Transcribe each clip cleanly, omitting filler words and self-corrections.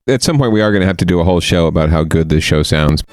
at some point we are going to have to do a whole show about how good this show sounds.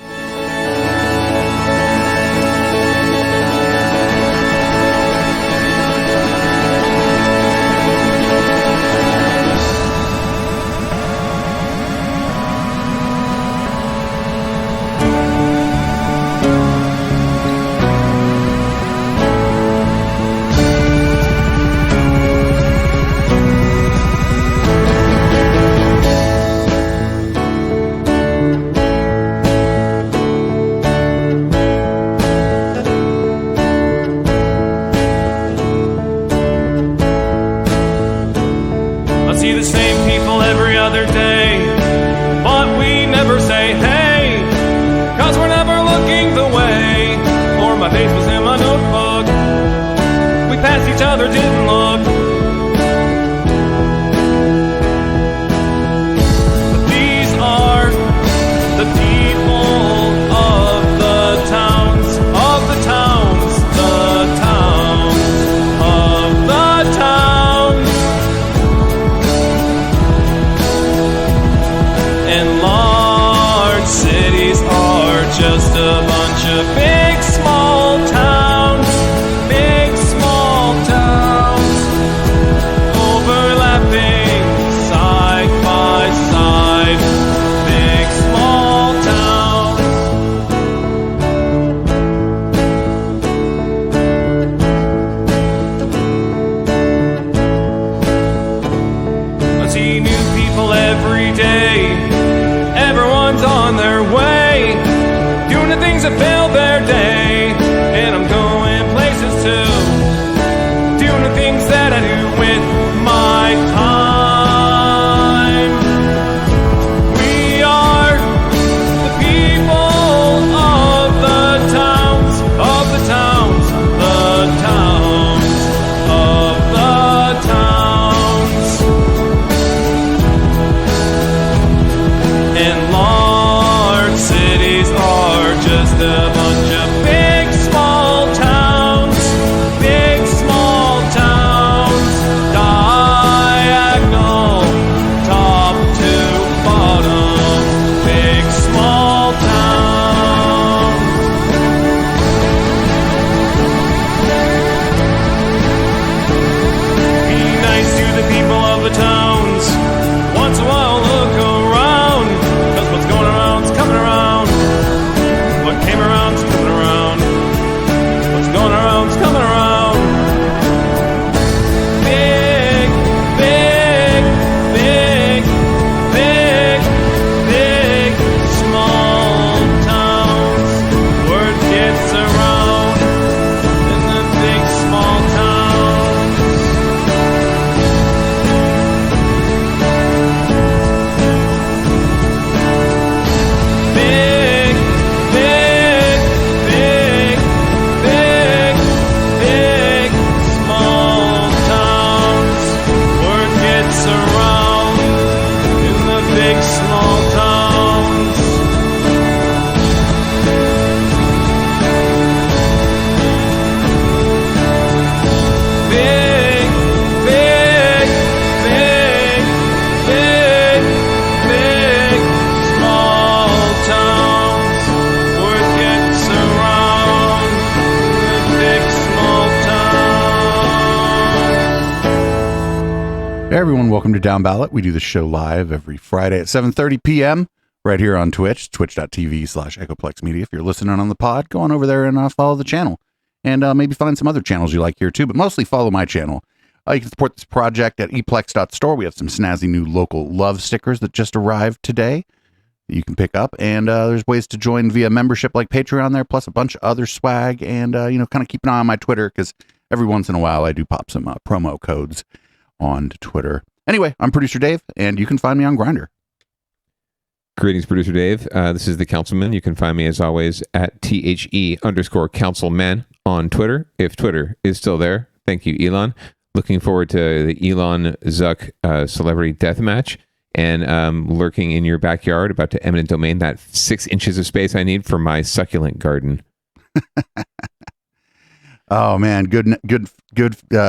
Everyone, welcome to Downballot. We do the show live every Friday at 7:30 p.m. right here on Twitch, twitch.tv/Echoplex Media. If you're listening on the pod, go on over there and follow the channel. And maybe find some other channels you like here too, but mostly follow my channel. You can support this project at eplex.store. We have some snazzy new local love stickers that just arrived today that you can pick up. And there's ways to join via membership like Patreon there, plus a bunch of other swag. And, kind of keep an eye on my Twitter because every once in a while I do pop some promo codes on Twitter. Anyway, I'm Producer Dave, and you can find me on Grindr. Greetings, Producer Dave. This is the Councilman. You can find me, as always, at THE_Councilman on Twitter, if Twitter is still there. Thank you, Elon. Looking forward to the Elon Zuck celebrity death match, and lurking in your backyard, about to eminent domain that 6 inches of space I need for my succulent garden. Oh man, good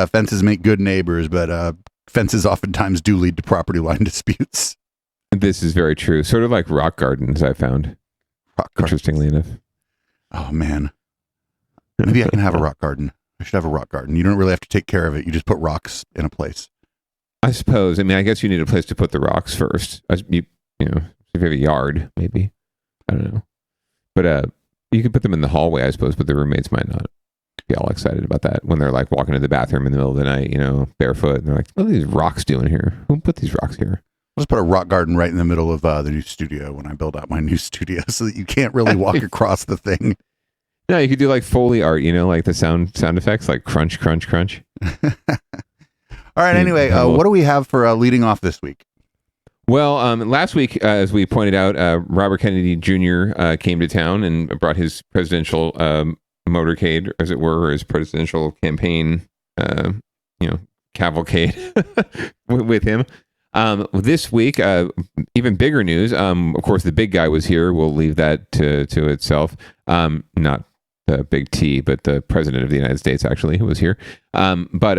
fences make good neighbors, but fences oftentimes do lead to property line disputes. This is very true. Sort of like rock gardens, I found. Interestingly enough. Oh, man. Maybe I can have a rock garden. I should have a rock garden. You don't really have to take care of it. You just put rocks in a place. I suppose. I mean, I guess you need a place to put the rocks first. You know, if you have a yard, maybe. I don't know. But you could put them in the hallway, I suppose, but the roommates might not be all excited about that when they're like walking to the bathroom in the middle of the night, you know, barefoot. And they're like, what are these rocks doing here? Who put these rocks here? Let's put a rock garden right in the middle of the new studio when I build out my new studio so that you can't really walk across the thing. No, you could do like Foley art, you know, like the sound effects, like crunch, crunch, crunch. All right. Anyway, what do we have for leading off this week? Well, last week, as we pointed out, Robert Kennedy Jr. Came to town and brought his presidential motorcade, as it were, or his presidential campaign, cavalcade with him. This week, even bigger news. Of course, the big guy was here. We'll leave that to itself. Not the big T, but the president of the United States, actually, who was here. But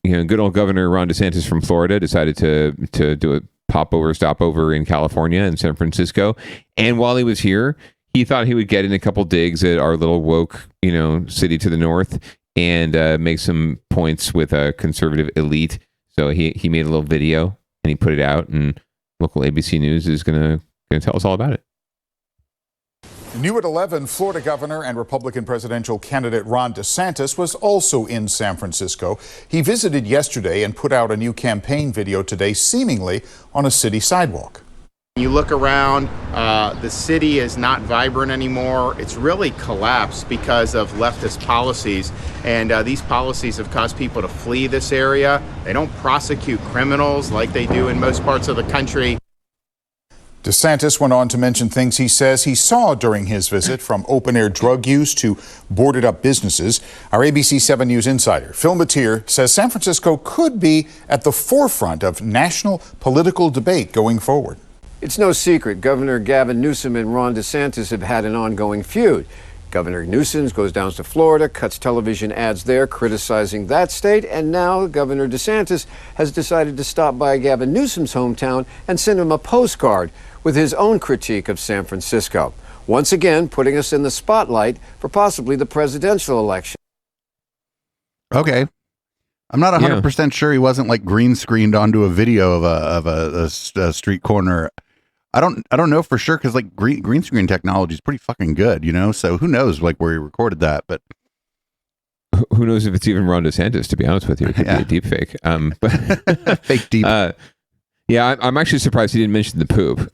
good old Governor Ron DeSantis from Florida decided to do a stopover in California and San Francisco. And while he was here, he thought he would get in a couple digs at our little woke, city to the north and make some points with a conservative elite. So he made a little video. And he put it out, and local ABC News is going to tell us all about it. New at 11, Florida Governor and Republican presidential candidate Ron DeSantis was also in San Francisco. He visited yesterday and put out a new campaign video today, seemingly on a city sidewalk. You look around, the city is not vibrant anymore. It's really collapsed because of leftist policies. And these policies have caused people to flee this area. They don't prosecute criminals like they do in most parts of the country. DeSantis went on to mention things he says he saw during his visit, from open-air drug use to boarded-up businesses. Our ABC 7 News insider, Phil Matier, says San Francisco could be at the forefront of national political debate going forward. It's no secret Governor Gavin Newsom and Ron DeSantis have had an ongoing feud. Governor Newsom goes down to Florida, cuts television ads there criticizing that state, and now Governor DeSantis has decided to stop by Gavin Newsom's hometown and send him a postcard with his own critique of San Francisco. Once again, putting us in the spotlight for possibly the presidential election. Okay. I'm not 100% sure he wasn't like green screened onto a video of a street corner. I don't know for sure, because like green screen technology is pretty fucking good, so who knows like where he recorded that, but who knows if it's even Ron DeSantis, to be honest with you. It could be a deep fake. But fake deep. I'm actually surprised he didn't mention the poop.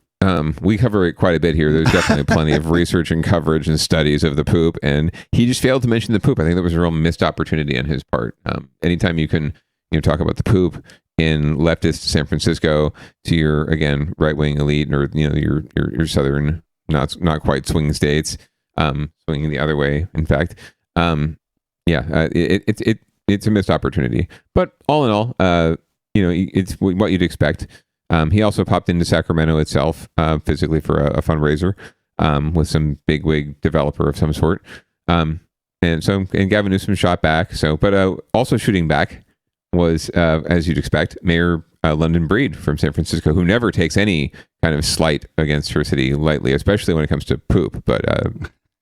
We cover it quite a bit here. There's definitely plenty of research and coverage and studies of the poop, and he just failed to mention the poop. I think that was a real missed opportunity on his part. Anytime you can talk about the poop in leftist San Francisco to your, again, right-wing elite, or your southern not quite swing states, swinging the other way, in fact, it's a missed opportunity. But all in all, it's what you'd expect. He also popped into Sacramento itself physically for a fundraiser with some bigwig developer of some sort. And Gavin Newsom shot back. But also shooting back was, as you'd expect, Mayor London Breed from San Francisco, who never takes any kind of slight against her city lightly, especially when it comes to poop. But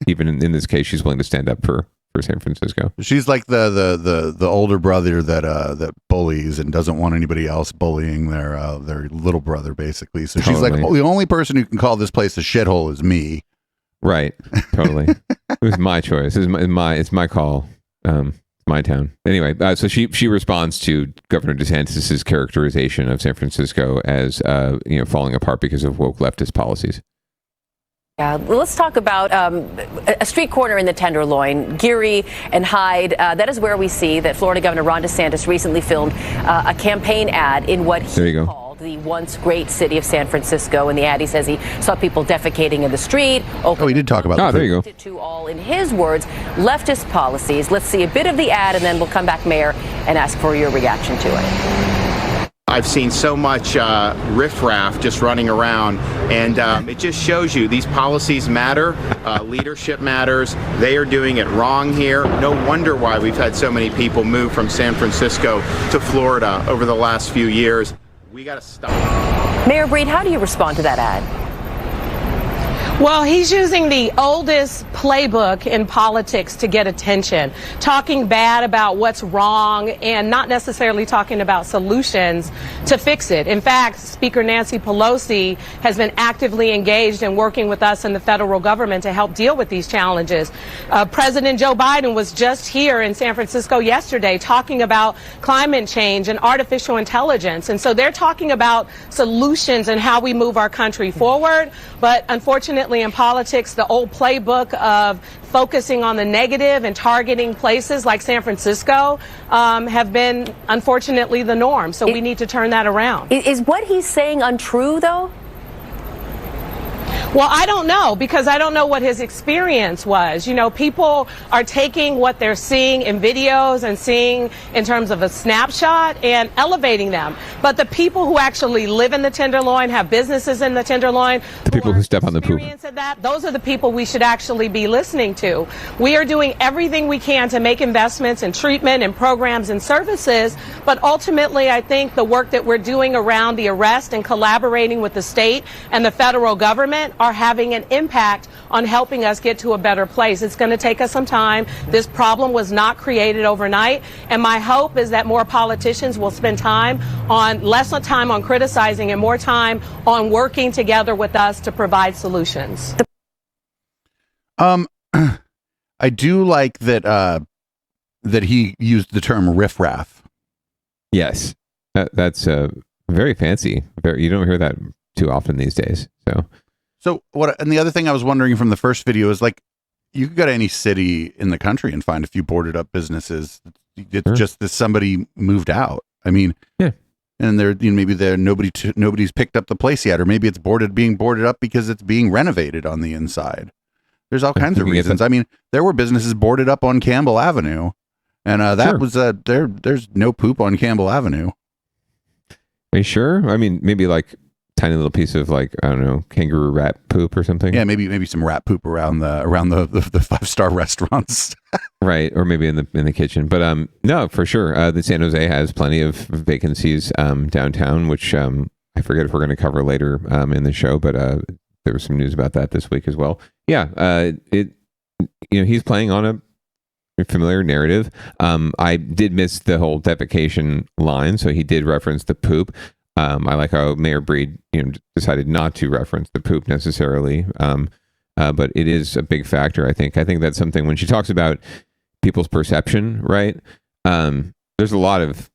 even in this case, she's willing to stand up for San Francisco. She's like the older brother that bullies and doesn't want anybody else bullying their little brother, basically. So She's like, the only person who can call this place a shithole is me. Right. Totally. It was my choice. It's my call. My town. Anyway, so she responds to Governor DeSantis's characterization of San Francisco as falling apart because of woke leftist policies. Yeah, let's talk about a street corner in the Tenderloin, Geary and Hyde. That is where we see that Florida Governor Ron DeSantis recently filmed a campaign ad in what he called the once great city of San Francisco. And the ad, he says he saw people defecating in the street. He did talk about that. There you go. To all, in his words, leftist policies. Let's see a bit of the ad, and then we'll come back, Mayor, and ask for your reaction to it. I've seen so much riffraff just running around, and it just shows you these policies matter. Leadership matters. They are doing it wrong here. No wonder why we've had so many people move from San Francisco to Florida over the last few years. We got to stop. Mayor Breed, how do you respond to that ad? Well, he's using the oldest playbook in politics to get attention, talking bad about what's wrong and not necessarily talking about solutions to fix it. In fact, Speaker Nancy Pelosi has been actively engaged in working with us in the federal government to help deal with these challenges. President Joe Biden was just here in San Francisco yesterday talking about climate change and artificial intelligence. And so they're talking about solutions and how we move our country forward. But unfortunately, in politics, the old playbook of focusing on the negative and targeting places like San Francisco have been, unfortunately, the norm. So we need to turn that around. Is what he's saying untrue, though? Well, I don't know, because I don't know what his experience was. You know, people are taking what they're seeing in videos and seeing in terms of a snapshot and elevating them. But the people who actually live in the Tenderloin, have businesses in the Tenderloin, The people who step on the poop. those are the people we should actually be listening to. We are doing everything we can to make investments in treatment and programs and services. But ultimately, I think the work that we're doing around the arrest and collaborating with the state and the federal government are having an impact on helping us get to a better place. It's going to take us some time. This problem was not created overnight. And my hope is that more politicians will spend less time on criticizing and more time on working together with us to provide solutions. I do like that that he used the term riffraff. Yes, that's very fancy. You don't hear that too often these days. So what? And the other thing I was wondering from the first video is, like, you could go to any city in the country and find a few boarded up businesses. It's just that somebody moved out. I mean, yeah. And maybe nobody's picked up the place yet, or maybe it's being boarded up because it's being renovated on the inside. There's all kinds of reasons. I mean, there were businesses boarded up on Campbell Avenue, and that was there's no poop on Campbell Avenue. Are you sure? I mean, maybe like tiny little piece of, like, I don't know, kangaroo rat poop or something. Yeah, maybe some rat poop around the 5-star restaurants. Right, or maybe in the kitchen. But no, for sure. The San Jose has plenty of vacancies downtown, which I forget if we're going to cover later in the show, but there was some news about that this week as well. Yeah, he's playing on a familiar narrative. I did miss the whole defecation line, so he did reference the poop. I like how Mayor Breed, decided not to reference the poop necessarily, but it is a big factor. I think that's something when she talks about people's perception, right? There's a lot of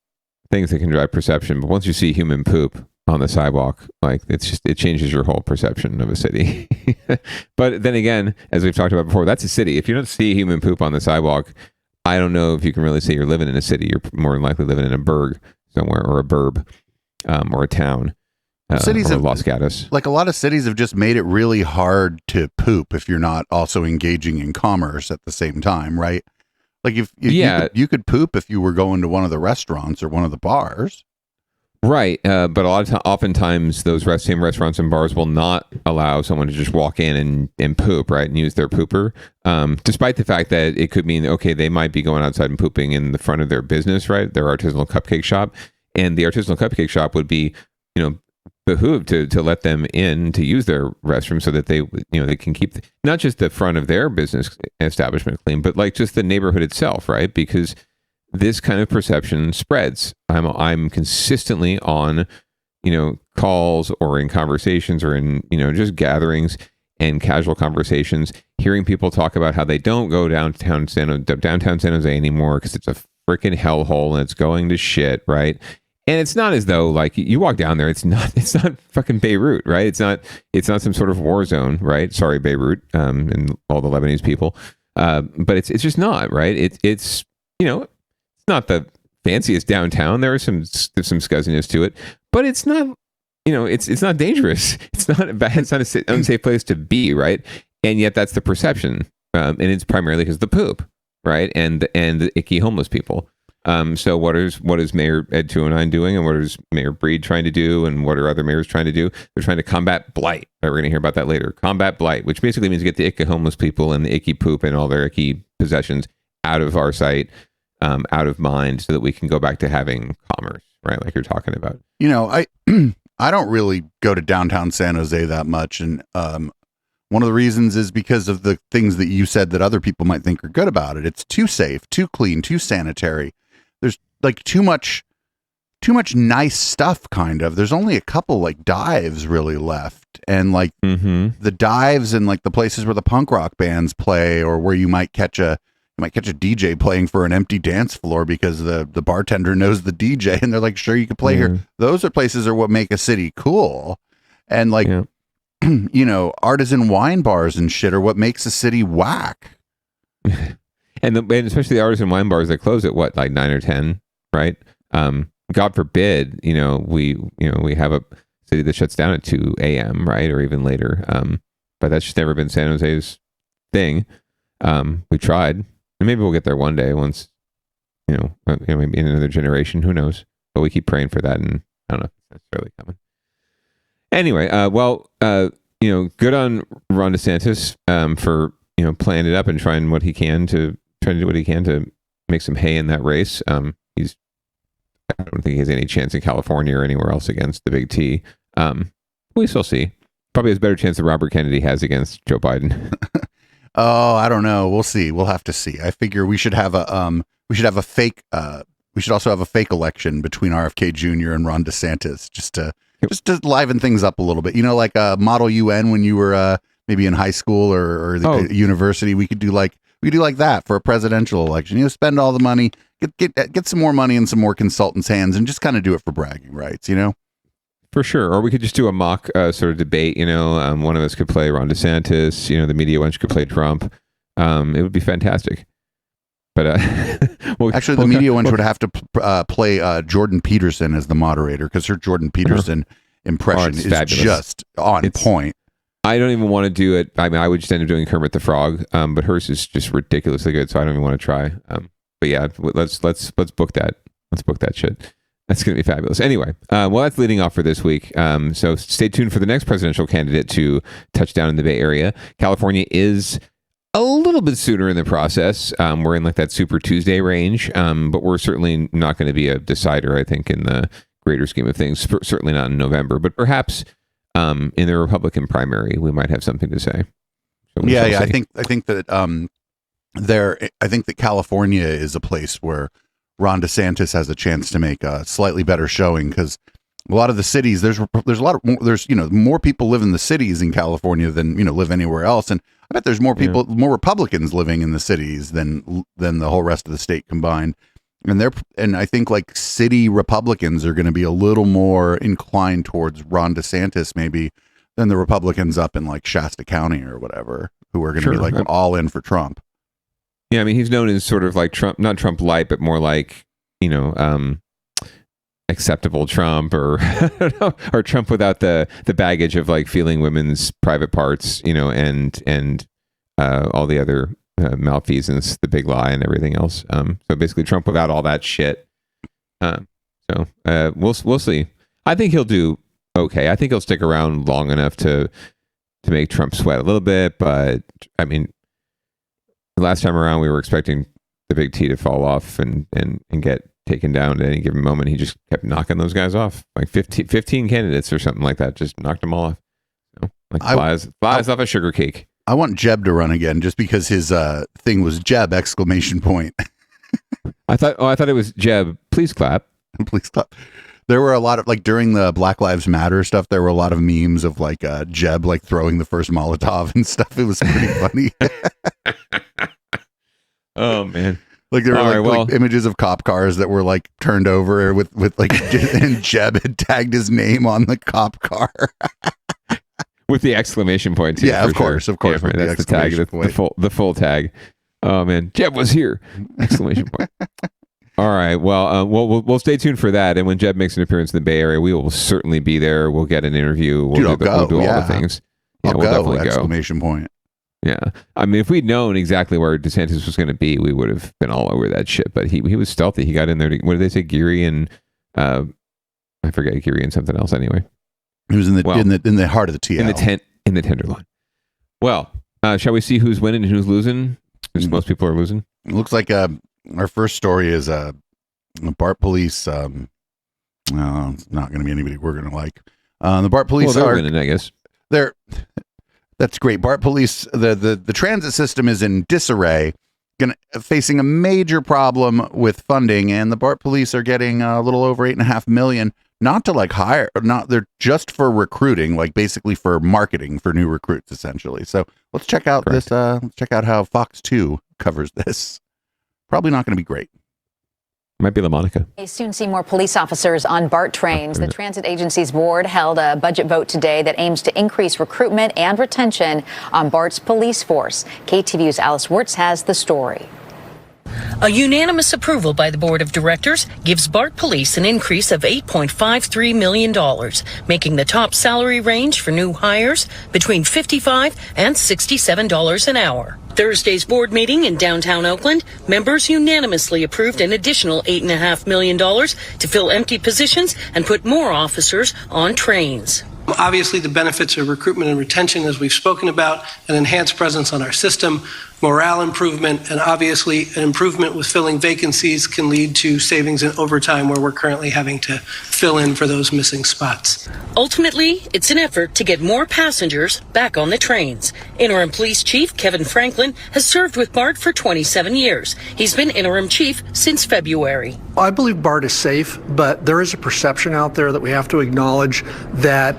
things that can drive perception, but once you see human poop on the sidewalk, like, it changes your whole perception of a city. But then again, as we've talked about before, that's a city. If you don't see human poop on the sidewalk, I don't know if you can really say you're living in a city. You're more than likely living in a burg somewhere, or a burb. Or a town, cities or of Los Gatos. Like, a lot of cities have just made it really hard to poop if you're not also engaging in commerce at the same time, right? Like, you could poop if you were going to one of the restaurants or one of the bars. Right, but oftentimes those same restaurants and bars will not allow someone to just walk in and poop, right, and use their pooper, despite the fact that it could mean, okay, they might be going outside and pooping in the front of their business, right, their artisanal cupcake shop. And the artisanal cupcake shop would be, behooved to let them in to use their restroom so that they can keep not just the front of their business establishment clean, but like just the neighborhood itself, right? Because this kind of perception spreads. I'm consistently on, calls or in conversations or in, just gatherings and casual conversations, hearing people talk about how they don't go downtown San Jose anymore because it's a freaking hellhole and it's going to shit, right? And it's not as though, like, you walk down there, it's not fucking Beirut, right? It's not some sort of war zone, right? Sorry, Beirut, and all the Lebanese people. But it's just not, right? It's it's not the fanciest downtown. There is some scuzziness to it, but it's not, it's not dangerous. It's not an unsafe place to be, right? And yet that's the perception. And it's primarily because of the poop, right? And the icky homeless people. So what is Mayor Ed 209 doing, and what is Mayor Breed trying to do, and what are other mayors trying to do? They're trying to combat blight. We're going to hear about that later. Combat blight, which basically means get the icky homeless people and the icky poop and all their icky possessions out of our sight, out of mind so that we can go back to having commerce, right? Like you're talking about. You know, I don't really go to downtown San Jose that much, and one of the reasons is because of the things that you said that other people might think are good about it. It's too safe, too clean, too sanitary. There's like too much nice stuff, kind of. There's only a couple like dives really left, and like the dives and like the places where the punk rock bands play, or where you might catch a DJ playing for an empty dance floor because the bartender knows the DJ and they're like, sure, you can play here. Those are places are what make a city cool. And like, you know, artisan wine bars and shit are what makes a city whack. And especially the artisan wine bars that close at what, like 9 or 10, right? God forbid, we have a city that shuts down at 2 a.m., right? Or even later. But that's just never been San Jose's thing. We tried, and maybe we'll get there one day once, maybe in another generation, who knows? But we keep praying for that, and I don't know if it's necessarily coming. Anyway, good on Ron DeSantis for playing it up and trying to do what he can to make some hay in that race. I don't think he has any chance in California or anywhere else against the Big T. We shall see. Probably has a better chance than Robert Kennedy has against Joe Biden. Oh, I don't know. We'll see. We'll have to see. I figure we should have a fake. We should also have a fake election between RFK Jr. and Ron DeSantis, just to liven things up a little bit. Like a Model UN when you were maybe in high school or university. We could do like that for a presidential election. Spend all the money, get some more money in some more consultants' hands, and just kind of do it for bragging rights. For sure. Or we could just do a mock sort of debate. One of us could play Ron DeSantis. The media bunch could play Trump. It would be fantastic. But actually, the media ones would have to play Jordan Peterson as the moderator, because her Jordan Peterson impression is fabulous. Just on point. I don't even want to do it. I mean, I would just end up doing Kermit the Frog, but hers is just ridiculously good, so I don't even want to try. But yeah, let's book that. Let's book that shit. That's going to be fabulous. Anyway, that's leading off for this week. So stay tuned for the next presidential candidate to touch down in the Bay Area. California is a little bit sooner in the process. We're in like that Super Tuesday range, but we're certainly not going to be a decider, I think, in the greater scheme of things. Certainly not in November, but perhaps in the Republican primary, we might have something to say. So I think that I think that California is a place where Ron DeSantis has a chance to make a slightly better showing, because a lot of the cities, there's more people live in the cities in California than live anywhere else, and I bet there's more people, more Republicans living in the cities than the whole rest of the state combined. And I think like city Republicans are going to be a little more inclined towards Ron DeSantis maybe than the Republicans up in like Shasta County or whatever, who are going to be like all in for Trump. Yeah, I mean, he's known as sort of like Trump, not Trump light, but more like, acceptable Trump, or or Trump without the baggage of like feeling women's private parts, and all the other malfeasance, the big lie, and everything else. So basically, Trump without all that shit. We'll see. I think he'll do okay. I think he'll stick around long enough to make Trump sweat a little bit. But I mean, the last time around, we were expecting the Big T to fall off and get taken down at any given moment. He just kept knocking those guys off, like 15 candidates or something like that. Just knocked them all off. Flies off a sugar cake. I want Jeb to run again, just because his thing was Jeb ! I thought it was Jeb. Please clap. Please clap. There were a lot of, like, during the Black Lives Matter stuff, there were a lot of memes of like Jeb like throwing the first Molotov and stuff. It was pretty funny. Oh man. Like there were like images of cop cars that were like turned over with like and Jeb had tagged his name on the cop car. With the exclamation point too. Yeah, of course. Yeah, right, that's the tag, the full tag. Oh man, Jeb was here! Exclamation point. All right, well, we'll stay tuned for that, and when Jeb makes an appearance in the Bay Area, we will certainly be there. We'll get an interview. We'll do all the things. We'll definitely go! Exclamation point. Yeah, I mean, if we'd known exactly where DeSantis was going to be, we would have been all over that shit. But he was stealthy. He got in there. What did they say? Geary and I forget, Geary and something else. Anyway, he was in the heart of the TL, in the Tenderloin. Well, shall we see who's winning and who's losing? Because most people are losing. It looks like our first story is BART police. No, it's not going to be anybody we're going to like. The BART police they're are winning, I guess. They're that's great. BART police. The transit system is in disarray, facing a major problem with funding, and the BART police are getting a little over $8.5 million. Not to like hire, they're just for recruiting, like basically for marketing for new recruits, essentially. So let's check out this. Let's check out how Fox 2 covers this. Probably not going to be great. Might be LaMonica. We soon see more police officers on BART trains. The transit agency's board held a budget vote today that aims to increase recruitment and retention on BART's police force. KTVU's Alice Wirtz has the story. A unanimous approval by the board of directors gives BART Police an increase of $8.53 million, making the top salary range for new hires between $55 and $67 an hour. Thursday's board meeting in downtown Oakland, members unanimously approved an additional $8.5 million to fill empty positions and put more officers on trains. Obviously, the benefits of recruitment and retention, as we've spoken about, an enhanced presence on our system, morale improvement, and obviously an improvement with filling vacancies can lead to savings in overtime where we're currently having to fill in for those missing spots. Ultimately, it's an effort to get more passengers back on the trains. Interim Police Chief Kevin Franklin has served with BART for 27 years. He's been interim chief since February. I believe BART is safe, but there is a perception out there that we have to acknowledge that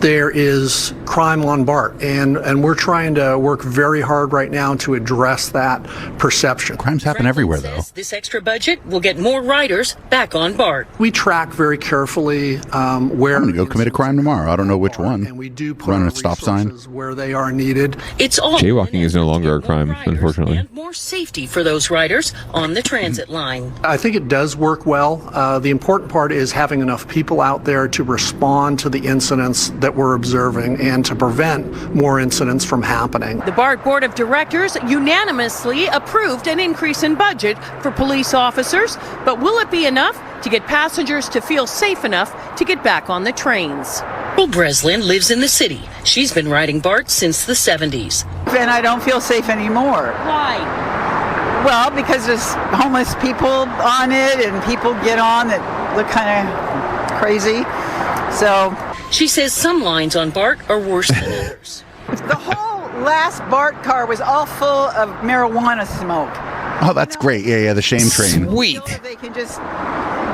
there is crime on BART, and we're trying to work very hard right now to address that perception. Crimes happen everywhere, though. This extra budget will get more riders back on BART. We track very carefully where I'm going to go commit a crime tomorrow. I don't know which one. And we do put run a stop sign where they are needed. It's all jaywalking is no longer a crime, unfortunately. And more safety for those riders on the transit line. I think it does work well. The important part is having enough people out there to respond to the incidents that we're observing and to prevent more incidents from happening. The BART Board of Directors unanimously approved an increase in budget for police officers, but will it be enough to get passengers to feel safe enough to get back on the trains? Well, Breslin lives in the city. She's been riding BART since the 70s. And I don't feel safe anymore. Why? Well, because there's homeless people on it and people get on that look kind of crazy. So she says some lines on BART are worse than others. The whole last BART car was all full of marijuana smoke. Oh, that's great. Yeah, the shame train. Sweet. They can just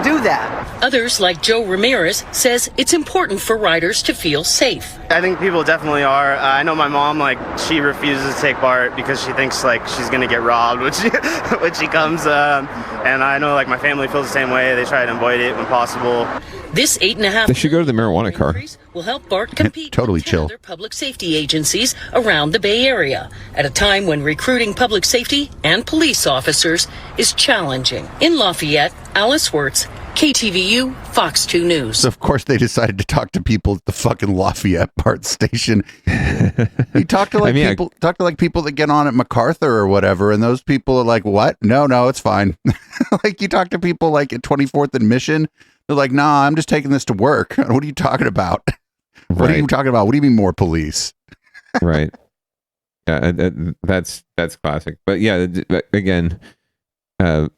do that. Others, like Joe Ramirez, says it's important for riders to feel safe. I think people definitely are. I know my mom, she refuses to take BART because she thinks, she's going to get robbed when she comes. And I know, my family feels the same way. They try to avoid it when possible. This $8.5 They should go to the marijuana car. Will help BART compete totally with 10 chill. other public safety agencies around the Bay Area at a time when recruiting public safety and police officers is challenging. In Lafayette, Alice Wirtz, KTVU, Fox 2 News. So of course they decided to talk to people at the fucking Lafayette BART station. He talked to people that get on at MacArthur or whatever, and those people are like, "What? No, it's fine." You talk to people at 24th and Mission. They're like, "Nah, I'm just taking this to work." What are you talking about? Right. What are you talking about? What do you mean more police? Right. Yeah, that's classic. But yeah, again, I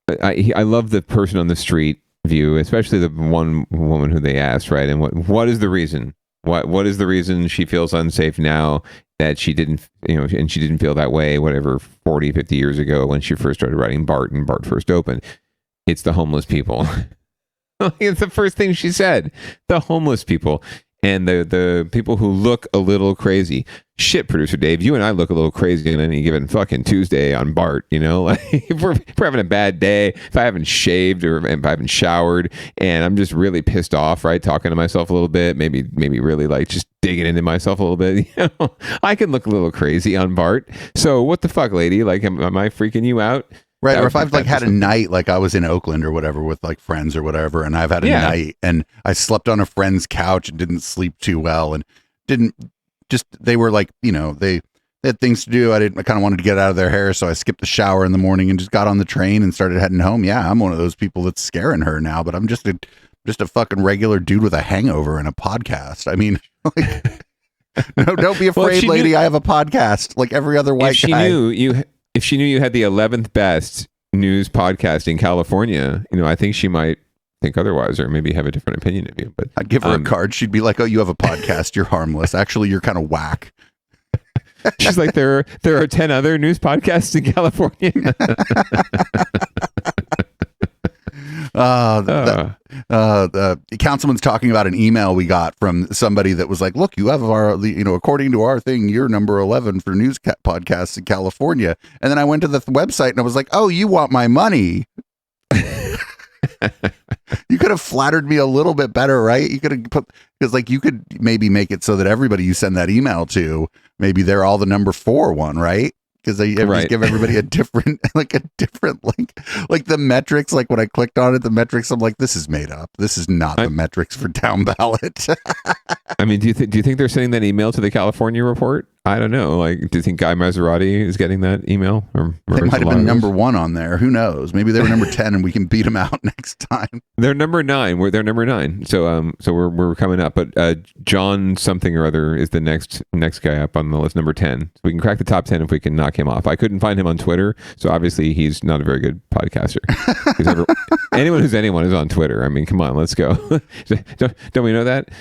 love the person on the street view, especially the one woman who they asked, right? And what is the reason? What is the reason she feels unsafe now that she didn't, and she didn't feel that way, 40, 50 years ago when she first started riding BART and BART first opened? It's the homeless people. It's the first thing she said. The homeless people. And the people who look a little crazy. Shit, producer Dave, you and I look a little crazy on any given fucking Tuesday on BART, if we're having a bad day, if I haven't shaved or if I haven't showered and I'm just really pissed off, right, talking to myself a little bit, maybe really just digging into myself a little bit, I can look a little crazy on BART. So what the fuck, lady? Am I freaking you out? Right, or if I've had a night, I was in Oakland or whatever with friends or whatever, and I've had a night and I slept on a friend's couch and didn't sleep too well and they were they had things to do. I kind of wanted to get out of their hair, so I skipped the shower in the morning and just got on the train and started heading home. Yeah, I'm one of those people that's scaring her now, but I'm just a fucking regular dude with a hangover and a podcast. I mean, no, don't be afraid, lady. I have a podcast like every other white guy. If she knew you had the 11th best news podcast in California, I think she might think otherwise, or maybe have a different opinion of you. But I'd give her a card. She'd be like, "Oh, you have a podcast. You're harmless. Actually, you're kind of whack." She's like, there are 10 other news podcasts in California. The councilman's talking about an email we got from somebody that was like, "Look, you have according to our thing, you're number 11 for news podcasts in California." And then I went to the website and I was like, "Oh, you want my money?" You could have flattered me a little bit better, right? You could have put, because like you could maybe make it so that everybody you send that email to, maybe they're all the number 4 one, right? Because they just give everybody a different link. Like the metrics, like when I clicked on it, the metrics, I'm like, this is made up. This is not the metrics for down ballot. I mean, do you think they're sending that email to the California report? I don't know. Like, do you think Guy Maserati is getting that email? Or they might have been number 1 on there. Who knows? Maybe they were number 10 and we can beat them out next time. They're number 9. They're number 9. So we're coming up. But John something or other is the next guy up on the list, number 10. So we can crack the top 10 if we can knock him off. I couldn't find him on Twitter, so obviously he's not a very good podcaster. Anyone who's anyone is on Twitter. I mean, come on, let's go. Don't we know that?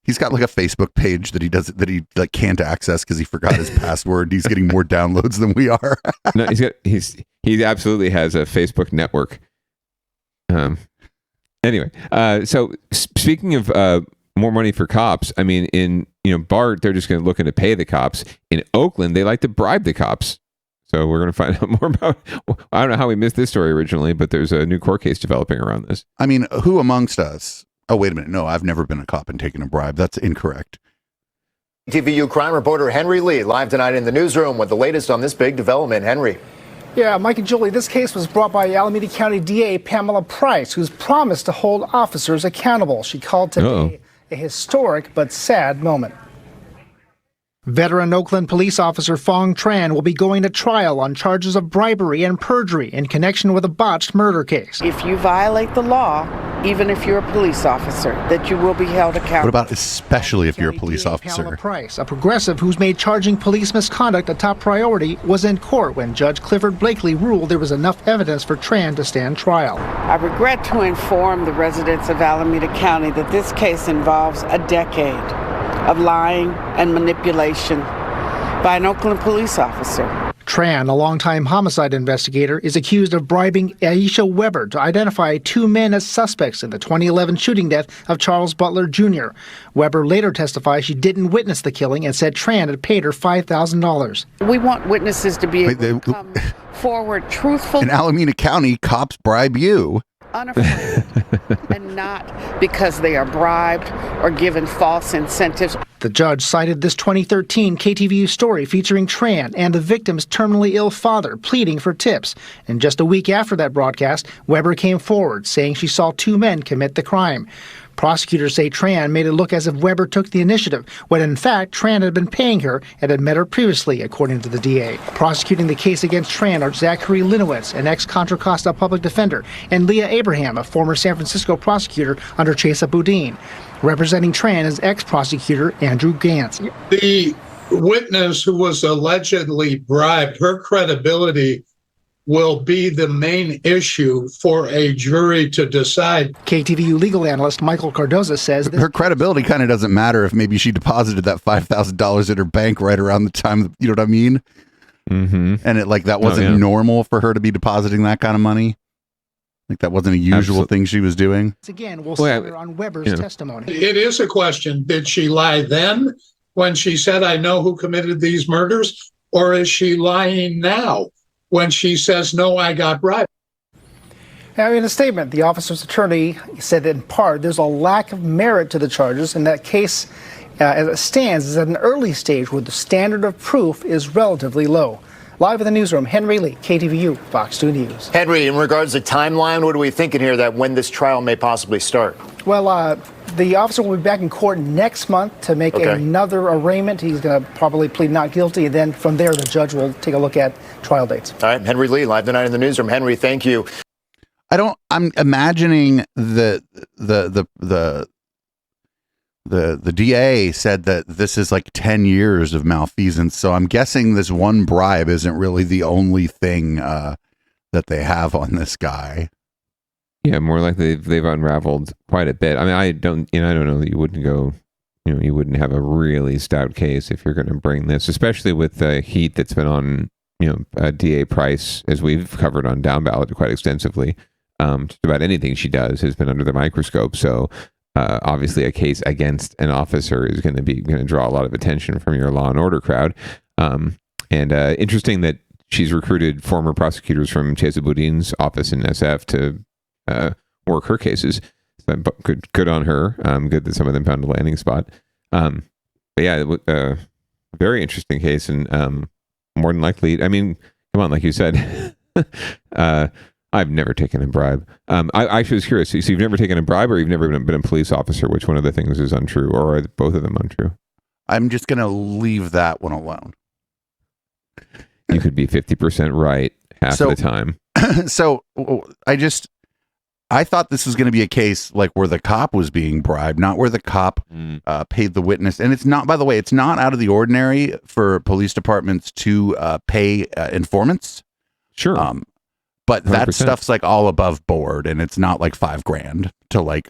He's got like a Facebook page that he like can't access because he forgot his password. He's getting more downloads than we are. No, he absolutely has a Facebook network. Anyway, so speaking of more money for cops, I mean, in BART, they're just looking to pay the cops. In Oakland, they like to bribe the cops. So we're going to find out more about. I don't know how we missed this story originally, but there's a new court case developing around this. I mean, who amongst us? Oh, wait a minute. No, I've never been a cop and taken a bribe. That's incorrect. TVU crime reporter Henry Lee live tonight in the newsroom with the latest on this big development. Henry. Yeah, Mike and Julie, this case was brought by Alameda County DA Pamela Price, who's promised to hold officers accountable. She called today a historic but sad moment. Veteran Oakland police officer Fong Tran will be going to trial on charges of bribery and perjury in connection with a botched murder case. If you violate the law, even if you're a police officer, that you will be held accountable. What about especially if you're a police officer? Pamela Price, a progressive who's made charging police misconduct a top priority, was in court when Judge Clifford Blakely ruled there was enough evidence for Tran to stand trial. I regret to inform the residents of Alameda County that this case involves a decade of lying and manipulation by an Oakland police officer. Tran, a longtime homicide investigator, is accused of bribing Aisha Weber to identify 2 men as suspects in the 2011 shooting death of Charles Butler Jr. Weber later testified she didn't witness the killing and said Tran had paid her $5,000. We want witnesses to be able to come forward truthful. In Alameda County, cops bribe you. Unafraid, and not because they are bribed or given false incentives. The judge cited this 2013 KTVU story featuring Tran and the victim's terminally ill father pleading for tips. And just a week after that broadcast, Weber came forward saying she saw 2 men commit the crime. Prosecutors say Tran made it look as if Weber took the initiative, when in fact Tran had been paying her and had met her previously, according to the DA. Prosecuting the case against Tran are Zachary Linowitz, an ex-Contra Costa public defender, and Leah Abraham, a former San Francisco prosecutor under Chesa Boudin. Representing Tran is ex-prosecutor Andrew Gantz. The witness who was allegedly bribed, her credibility will be the main issue for a jury to decide. KTVU legal analyst Michael Cardoza says her credibility kind of doesn't matter if maybe she deposited that $5,000 in her bank right around the time, you know what I mean? Mm-hmm. And it that wasn't normal for her to be depositing that kind of money. Like that wasn't a usual thing she was doing. Again, we'll center on Weber's testimony. It is a question. Did she lie then when she said, I know who committed these murders? Or is she lying now when she says, no, I got bribed? Now, in a statement, the officer's attorney said that in part there's a lack of merit to the charges, and that case, as it stands, is at an early stage where the standard of proof is relatively low. Live in the newsroom, Henry Lee, KTVU, Fox 2 News. Henry, in regards to timeline, what are we thinking here that when this trial may possibly start? Well, the officer will be back in court next month to make another arraignment. He's going to probably plead not guilty, and then from there the judge will take a look at trial dates. All right, Henry Lee, live tonight in the newsroom. Henry, thank you. I'm imagining the DA said that this is like 10 years of malfeasance. So I'm guessing this one bribe isn't really the only thing that they have on this guy. Yeah, more likely they've unraveled quite a bit. I mean, I don't know that you wouldn't go, you wouldn't have a really stout case if you're going to bring this, especially with the heat that's been on, DA Price, as we've covered on Downballot quite extensively. Just about anything she does has been under the microscope. So obviously a case against an officer is going to draw a lot of attention from your law and order crowd. And interesting that she's recruited former prosecutors from Chesa Boudin's office in SF to work her cases. So good on her. Good that some of them found a landing spot. But yeah, very interesting case, and more than likely, I mean, come on, like you said, I've never taken a bribe. I actually was curious. So you've never taken a bribe, or you've never been a police officer? Which one of the things is untrue, or are both of them untrue? I'm just going to leave that one alone. You could be 50% right half of the time. So I thought this was going to be a case like where the cop was being bribed, not where the cop paid the witness. And it's not, by the way, it's not out of the ordinary for police departments to pay informants. Sure. But 100%. that stuff's like all above board, and it's not like $5,000 to like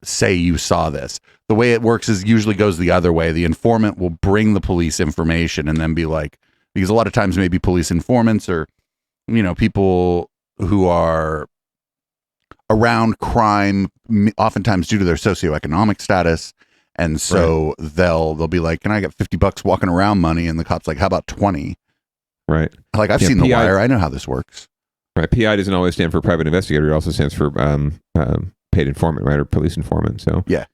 say you saw this. The way it works is usually goes the other way. The informant will bring the police information and then be like, because a lot of times maybe police informants or, people who are around crime, oftentimes due to their socioeconomic status. And so they'll be like, can I get $50 walking around money? And the cop's like, how about 20? Right. Like I've seen The Wire. I know how this works. Right. PI doesn't always stand for private investigator. It also stands for paid informant, right? Or police informant. So yeah.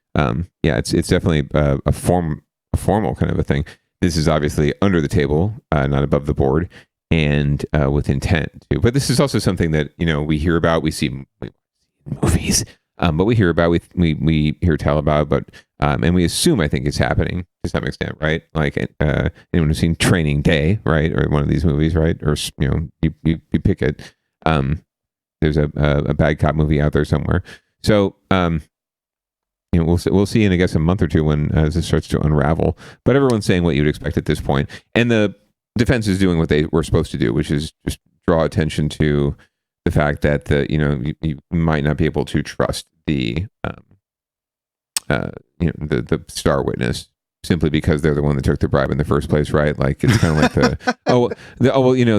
It's definitely a formal kind of a thing. This is obviously under the table, not above the board, and with intent too. But this is also something that, we hear about, we see movies, but we hear about, we hear tell about, but and we assume, I think, it's happening to some extent, right? Like anyone who's seen Training Day, right, or one of these movies, right, or you pick it. There's a bad cop movie out there somewhere. So we'll see in, I guess, a month or two when as it starts to unravel. But everyone's saying what you'd expect at this point, and the defense is doing what they were supposed to do, which is just draw attention to the fact that you might not be able to trust the star witness simply because they're the one that took the bribe in the first place, right? Like it's kind of like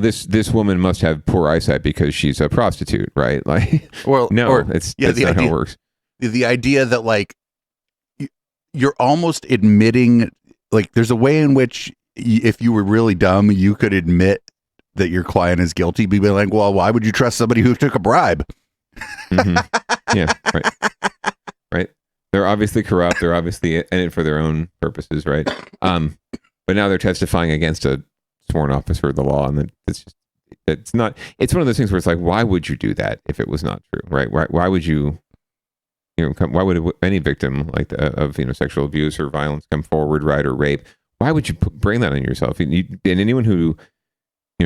this woman must have poor eyesight because she's a prostitute, right? Like, well, no, that's not how it works. The idea that like you're almost admitting, like there's a way in which if you were really dumb, you could admit that your client is guilty, be like, well, why would you trust somebody who took a bribe? Mm-hmm. Yeah, right. They're obviously corrupt. They're obviously in it for their own purposes, right? But now they're testifying against a sworn officer of the law, and it's not. It's one of those things where it's like, why would you do that if it was not true, right? Why would you? Why would any victim like of sexual abuse or violence come forward, right, or rape? Why would you bring that on yourself? And anyone who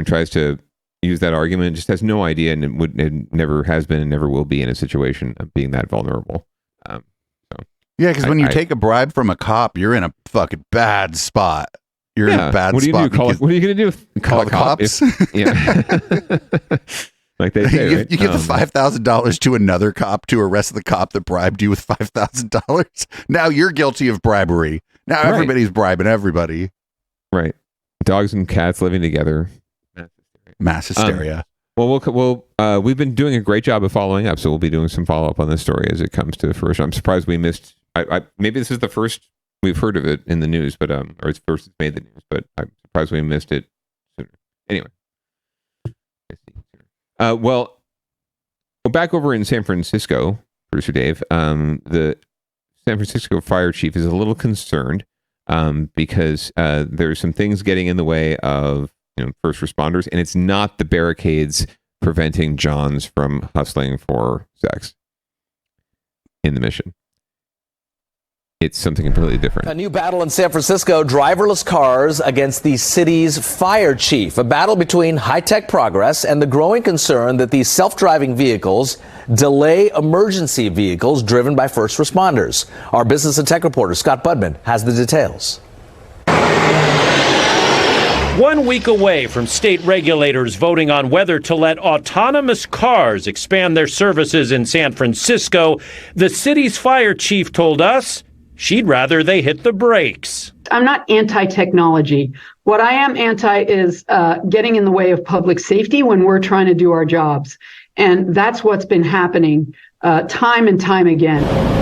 tries to use that argument just has no idea, and it never has been and never will be in a situation of being that vulnerable. Yeah, because when you take a bribe from a cop, you're in a fucking bad spot. You're in a bad spot. What are you going to do? Call the cops? Like they say, right? You give the $5,000 to another cop to arrest the cop that bribed you with $5,000. Now you're guilty of bribery. Now everybody's bribing everybody. Right. Dogs and cats living together. Mass hysteria. We've been doing a great job of following up, so we'll be doing some follow up on this story as it comes to fruition. I'm surprised we missed. Maybe this is the first we've heard of it in the news, but or it's first it's made the news, but I'm surprised we missed it sooner. Anyway, back over in San Francisco, producer Dave, the San Francisco fire chief is a little concerned because there's some things getting in the way of first responders, and it's not the barricades preventing Johns from hustling for sex in the mission. It's something completely different. A new battle in San Francisco, driverless cars against the city's fire chief. A battle between high-tech progress and the growing concern that these self-driving vehicles delay emergency vehicles driven by first responders. Our business and tech reporter, Scott Budman, has the details. 1 week away from state regulators voting on whether to let autonomous cars expand their services in San Francisco, the city's fire chief told us she'd rather they hit the brakes. I'm not anti-technology. What I am anti is getting in the way of public safety when we're trying to do our jobs. And that's what's been happening time and time again.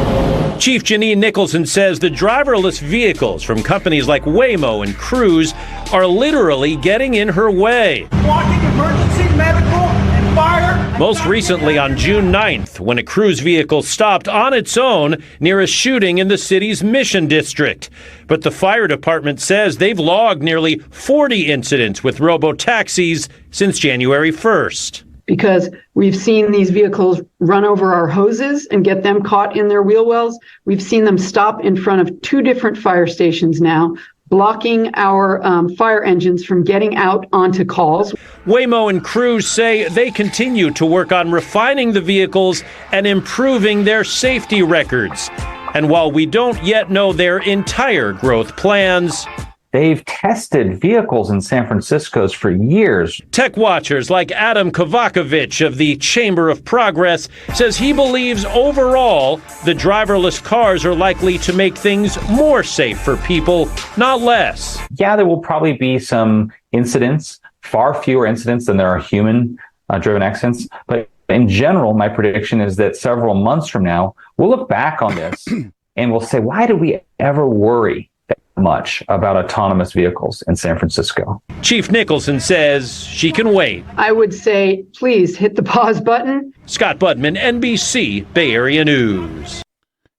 Chief Janine Nicholson says the driverless vehicles from companies like Waymo and Cruise are literally getting in her way. Blocking emergency, medical, and fire. Most recently on June 9th, when a Cruise vehicle stopped on its own near a shooting in the city's Mission District. But the fire department says they've logged nearly 40 incidents with robo-taxis since January 1st. Because we've seen these vehicles run over our hoses and get them caught in their wheel wells. We've seen them stop in front of 2 different fire stations now, blocking our fire engines from getting out onto calls. Waymo and Cruise say they continue to work on refining the vehicles and improving their safety records. And while we don't yet know their entire growth plans, they've tested vehicles in San Francisco for years. Tech watchers like Adam Kovakovich of the Chamber of Progress says he believes overall the driverless cars are likely to make things more safe for people, not less. Yeah, there will probably be some incidents, far fewer incidents than there are human-driven accidents. But in general, my prediction is that several months from now, we'll look back on this and we'll say, why did we ever worry much about autonomous vehicles in San Francisco? Chief Nicholson says she can wait. I would say, please hit the pause button. Scott Budman, NBC, Bay Area News.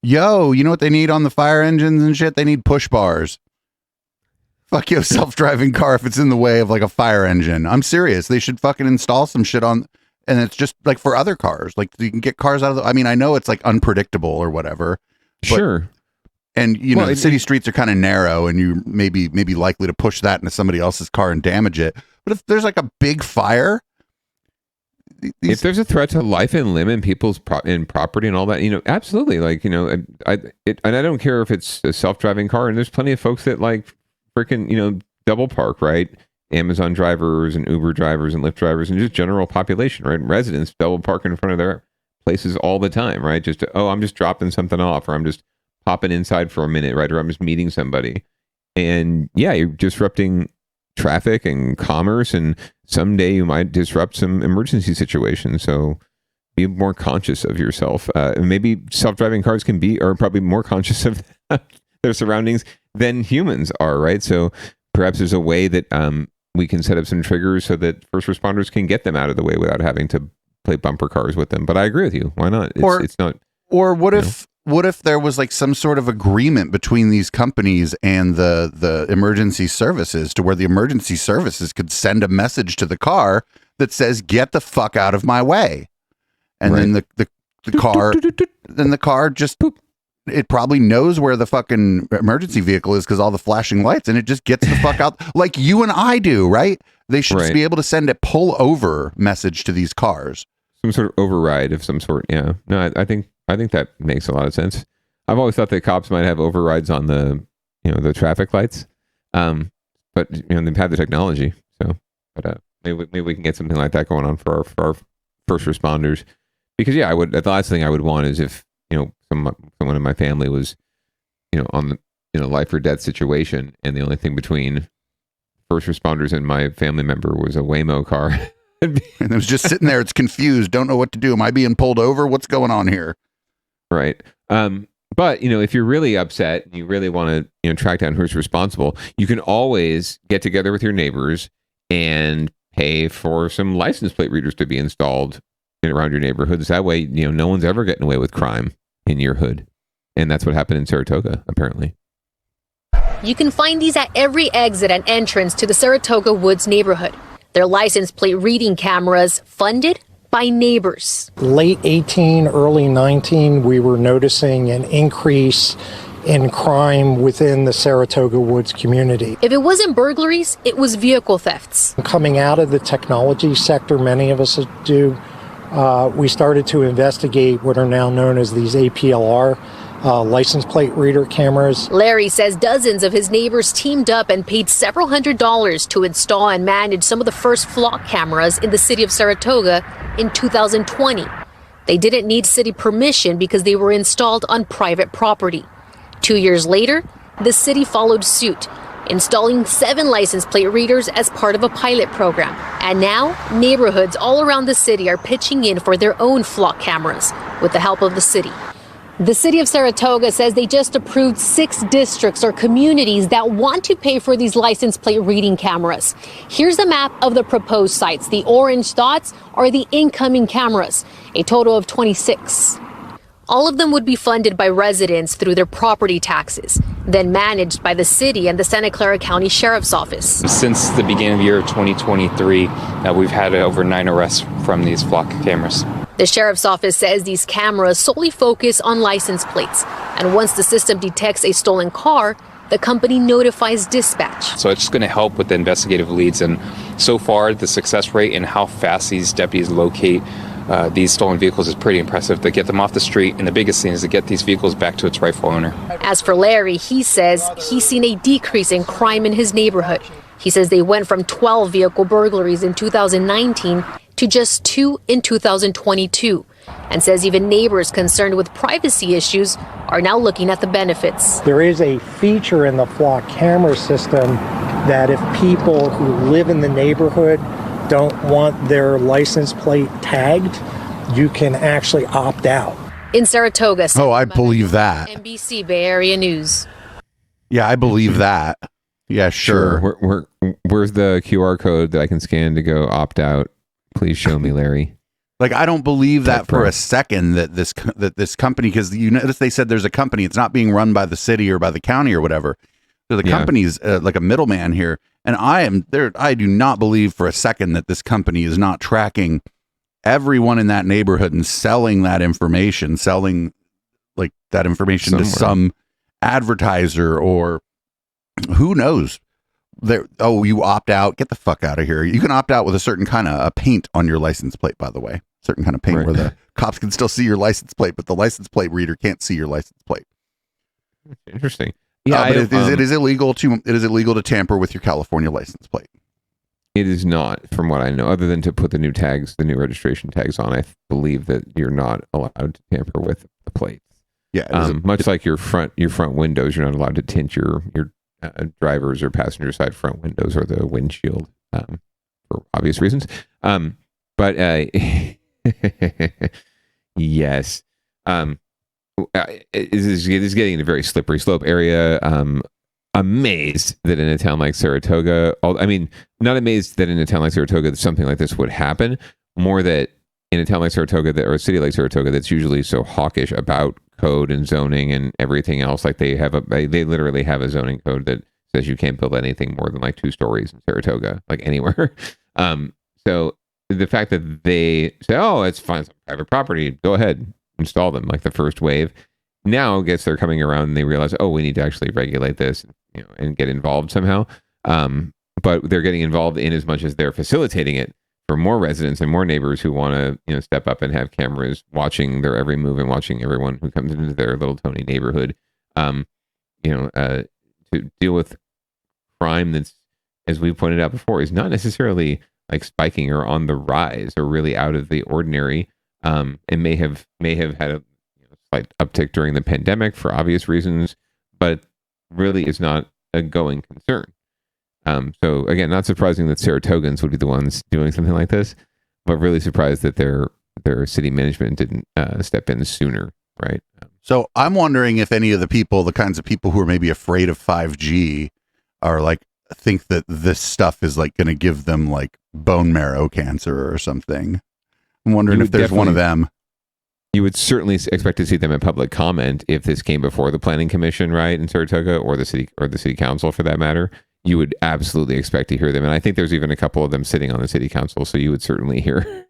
Yo, you know what they need on the fire engines and shit? They need push bars. Fuck your self-driving car if it's in the way of like a fire engine. I'm serious. They should fucking install some shit on, and it's just like for other cars. Like you can get cars out of the, I mean, I know it's like unpredictable or whatever. Sure. And, you know, the city streets are kind of narrow and you maybe likely to push that into somebody else's car and damage it. But if there's like a big fire, if there's a threat to life and limb and people's property and all that, you know, absolutely. Like, you know, and I don't care if it's a self-driving car, and there's plenty of folks that like freaking, you know, double park, right? Amazon drivers and Uber drivers and Lyft drivers and just general population, right? Residents double park in front of their places all the time, right? Just, I'm just dropping something off, or I'm just popping inside for a minute, right? Or I'm just meeting somebody. And yeah, you're disrupting traffic and commerce, and someday you might disrupt some emergency situations. So be more conscious of yourself. Maybe self-driving cars are probably more conscious of their surroundings than humans are, right? So perhaps there's a way that we can set up some triggers so that first responders can get them out of the way without having to play bumper cars with them. But I agree with you. Why not? It's not. Or what if there was like some sort of agreement between these companies and the emergency services, to where the emergency services could send a message to the car that says, get the fuck out of my way. And then the car just, it probably knows where the fucking emergency vehicle is because all the flashing lights, and it just gets the fuck out like you and I do, right? They should just be able to send a pull over message to these cars. Some sort of override of some sort. Yeah. No, I think that makes a lot of sense. I've always thought that cops might have overrides on the traffic lights. But you know, they've had the technology. So, but maybe we can get something like that going on for our first responders. Because yeah, the last thing I would want is if, you know, someone in my family was, you know, on the, you know, life or death situation, and the only thing between first responders and my family member was a Waymo car. And it was just sitting there. It's confused. Don't know what to do. Am I being pulled over? What's going on here? Right. But, you know, if you're really upset and you really want to, you know, track down who's responsible, you can always get together with your neighbors and pay for some license plate readers to be installed around your neighborhoods. That way, you know, no one's ever getting away with crime in your hood. And that's what happened in Saratoga, apparently. You can find these at every exit and entrance to the Saratoga Woods neighborhood. They're license plate reading cameras funded by neighbors. Late 18, early 19, we were noticing an increase in crime within the Saratoga Woods community. If it wasn't burglaries, it was vehicle thefts. Coming out of the technology sector, many of us do, we started to investigate what are now known as these APLR license plate reader cameras. Larry says dozens of his neighbors teamed up and paid several $100s to install and manage some of the first flock cameras in the city of Saratoga in 2020. They didn't need city permission because they were installed on private property. 2 years later, the city followed suit, installing 7 license plate readers as part of a pilot program. And now, neighborhoods all around the city are pitching in for their own flock cameras with the help of the city. The city of Saratoga says they just approved 6 districts or communities that want to pay for these license plate reading cameras. Here's a map of the proposed sites. The orange dots are the incoming cameras, a total of 26. All of them would be funded by residents through their property taxes, then managed by the city and the Santa Clara County Sheriff's Office. Since the beginning of the year 2023, we've had over 9 arrests from these flock cameras. The Sheriff's Office says these cameras solely focus on license plates, and once the system detects a stolen car, the company notifies dispatch. So it's just going to help with the investigative leads, and so far the success rate and how fast these deputies locate these stolen vehicles is pretty impressive. To get them off the street, and the biggest thing is to get these vehicles back to its rightful owner. As for Larry, he says he's seen a decrease in crime in his neighborhood. He says they went from 12 vehicle burglaries in 2019 to just 2 in 2022, and says even neighbors concerned with privacy issues are now looking at the benefits. There is a feature in the flock camera system that if people who live in the neighborhood don't want their license plate tagged, you can actually opt out. In Saratoga. Oh, I believe that. NBC Bay Area News. Yeah, I believe that. Yeah, sure. Where's the QR code that I can scan to go opt out? Please show me, Larry. Like, I don't believe that for a second that this company, because you notice they said there's a company, it's not being run by the city or by the county or whatever. So the company's like a middleman here, and I do not believe for a second that this company is not tracking everyone in that neighborhood and selling that information, to some advertiser or who knows. You opt out, get the fuck out of here. You can opt out with a certain kind of paint on your license plate, by the way. Certain kind of paint where the cops can still see your license plate, but the license plate reader can't see your license plate. Interesting. Yeah, but it is illegal to tamper with your California license plate. It is not, from what I know, other than to put the new registration tags on. I believe that you're not allowed to tamper with the plates. Yeah, much like your front windows, you're not allowed to tint your driver's or passenger side front windows or the windshield for obvious reasons. But yes. It is getting in a very slippery slope area. Amazed that in a town like Saratoga, not amazed that in a town like Saratoga that something like this would happen, more that in a town like Saratoga or a city like Saratoga that's usually so hawkish about code and zoning and everything else, like they literally have a zoning code that says you can't build anything more than like 2 stories in Saratoga, like anywhere. So the fact that they say, oh, it's fine, it's private property, go ahead, install them, like the first wave, now gets they're coming around and they realize, oh, we need to actually regulate this, and get involved somehow. But they're getting involved in as much as they're facilitating it for more residents and more neighbors who want to, step up and have cameras watching their every move and watching everyone who comes into their little Tony neighborhood, to deal with crime that's, as we pointed out before, is not necessarily like spiking or on the rise or really out of the ordinary. It may have had a slight uptick during the pandemic for obvious reasons, but really is not a going concern. So again, not surprising that Saratogans would be the ones doing something like this, but really surprised that their city management didn't step in sooner, right? So I'm wondering if any of the kinds of people who are maybe afraid of 5G are like, think that this stuff is like going to give them like bone marrow cancer or something. I'm wondering if there's one of them. You would certainly expect to see them in public comment if this came before the planning commission, right, in Saratoga, or the city council for that matter. You would absolutely expect to hear them, and I think there's even a couple of them sitting on the city council, so you would certainly hear.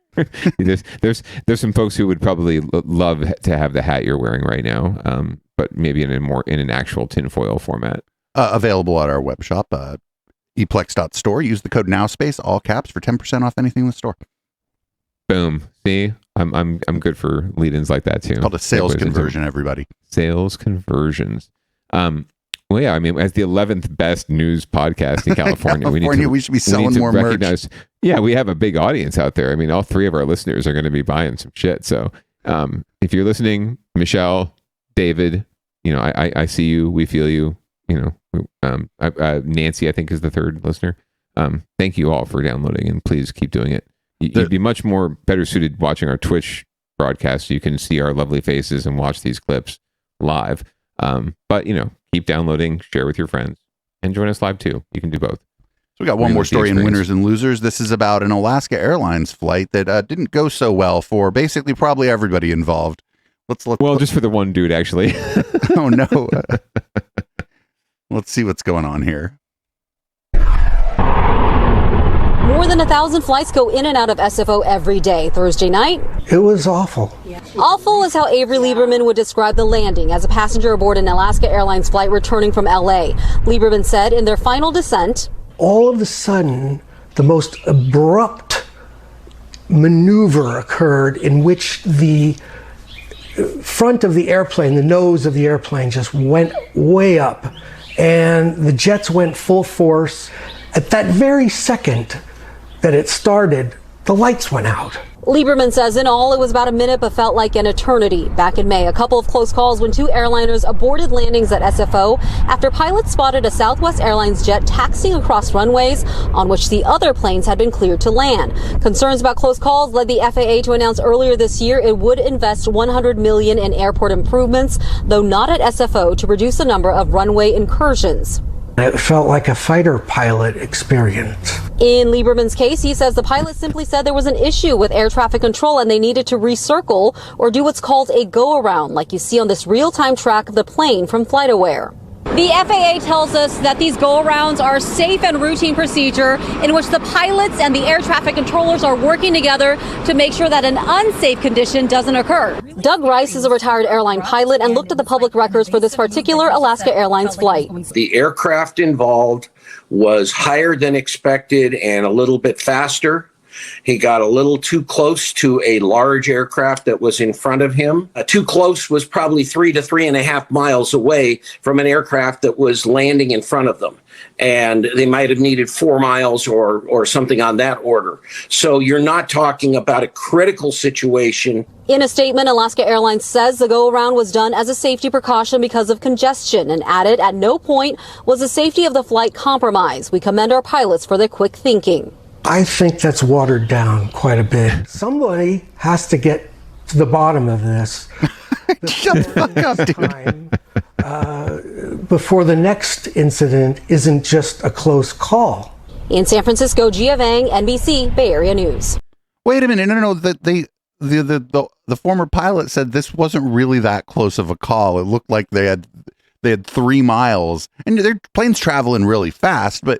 there's some folks who would probably love to have the hat you're wearing right now, but maybe in an actual tinfoil format. Available at our web shop, eplex.store. Use the code NOWSPACE, all caps, for 10% off anything in the store. Boom. See, I'm good for lead-ins like that too. It's called a sales conversion, everybody. Sales conversions. Well, yeah, I mean, as the 11th best news podcast in California, we should be selling more merch. Yeah, we have a big audience out there. I mean, all 3 of our listeners are going to be buying some shit. So if you're listening, Michelle, David, I see you, we feel you, Nancy, I think, is the 3rd listener. Thank you all for downloading, and please keep doing it. You'd be much more better suited watching our Twitch broadcast so you can see our lovely faces and watch these clips live. But keep downloading, share with your friends, and join us live too. You can do both. So we got one more story in Winners and Losers. This is about an Alaska Airlines flight that didn't go so well for basically probably everybody involved. Let's look. Well, just for the one dude, actually. Oh no. Let's see what's going on here. More than 1,000 flights go in and out of SFO every day. Thursday night, it was awful. Awful is how Avery Lieberman would describe the landing as a passenger aboard an Alaska Airlines flight returning from LA. Lieberman said in their final descent, all of a sudden, the most abrupt maneuver occurred in which the front of the airplane, the nose of the airplane, just went way up, and the jets went full force. At that very second that it started, the lights went out. Lieberman says in all, it was about a minute, but felt like an eternity. Back in May, a couple of close calls when 2 airliners aborted landings at SFO after pilots spotted a Southwest Airlines jet taxiing across runways on which the other planes had been cleared to land. Concerns about close calls led the FAA to announce earlier this year it would invest $100 million in airport improvements, though not at SFO, to reduce the number of runway incursions. It felt like a fighter pilot experience. In Lieberman's case, he says the pilot simply said there was an issue with air traffic control and they needed to recircle or do what's called a go-around, like you see on this real-time track of the plane from FlightAware. The FAA tells us that these go-arounds are safe and routine procedure in which the pilots and the air traffic controllers are working together to make sure that an unsafe condition doesn't occur. Doug Rice is a retired airline pilot and looked at the public records for this particular Alaska Airlines flight. The aircraft involved was higher than expected and a little bit faster. He got a little too close to a large aircraft that was in front of him. Too close was probably 3 to 3.5 miles away from an aircraft that was landing in front of them. And they might have needed 4 miles or something on that order. So you're not talking about a critical situation. In a statement, Alaska Airlines says the go-around was done as a safety precaution because of congestion and added at no point was the safety of the flight compromised. We commend our pilots for their quick thinking. I think that's watered down quite a bit. Somebody has to get to the bottom of this. Shut the fuck up, dude. Before the next incident isn't just a close call. In San Francisco, Gia Vang, NBC, Bay Area News. Wait a minute. No. The former pilot said this wasn't really that close of a call. It looked like they had 3 miles, and their plane's traveling really fast, but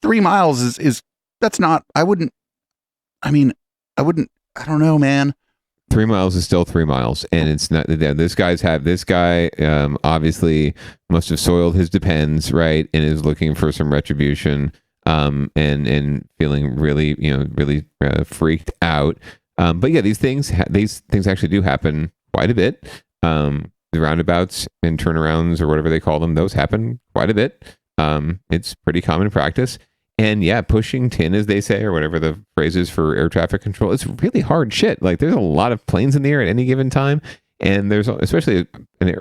3 miles is that's not, I don't know, man. 3 miles is still 3 miles, and it's not. This guy obviously must have soiled his depends, right, and is looking for some retribution, and feeling really, really freaked out. But yeah, these things actually do happen quite a bit. The roundabouts and turnarounds or whatever they call them, those happen quite a bit. It's pretty common practice. And yeah, pushing tin, as they say, or whatever the phrase is for air traffic control, it's really hard shit. Like, there's a lot of planes in the air at any given time, and there's especially an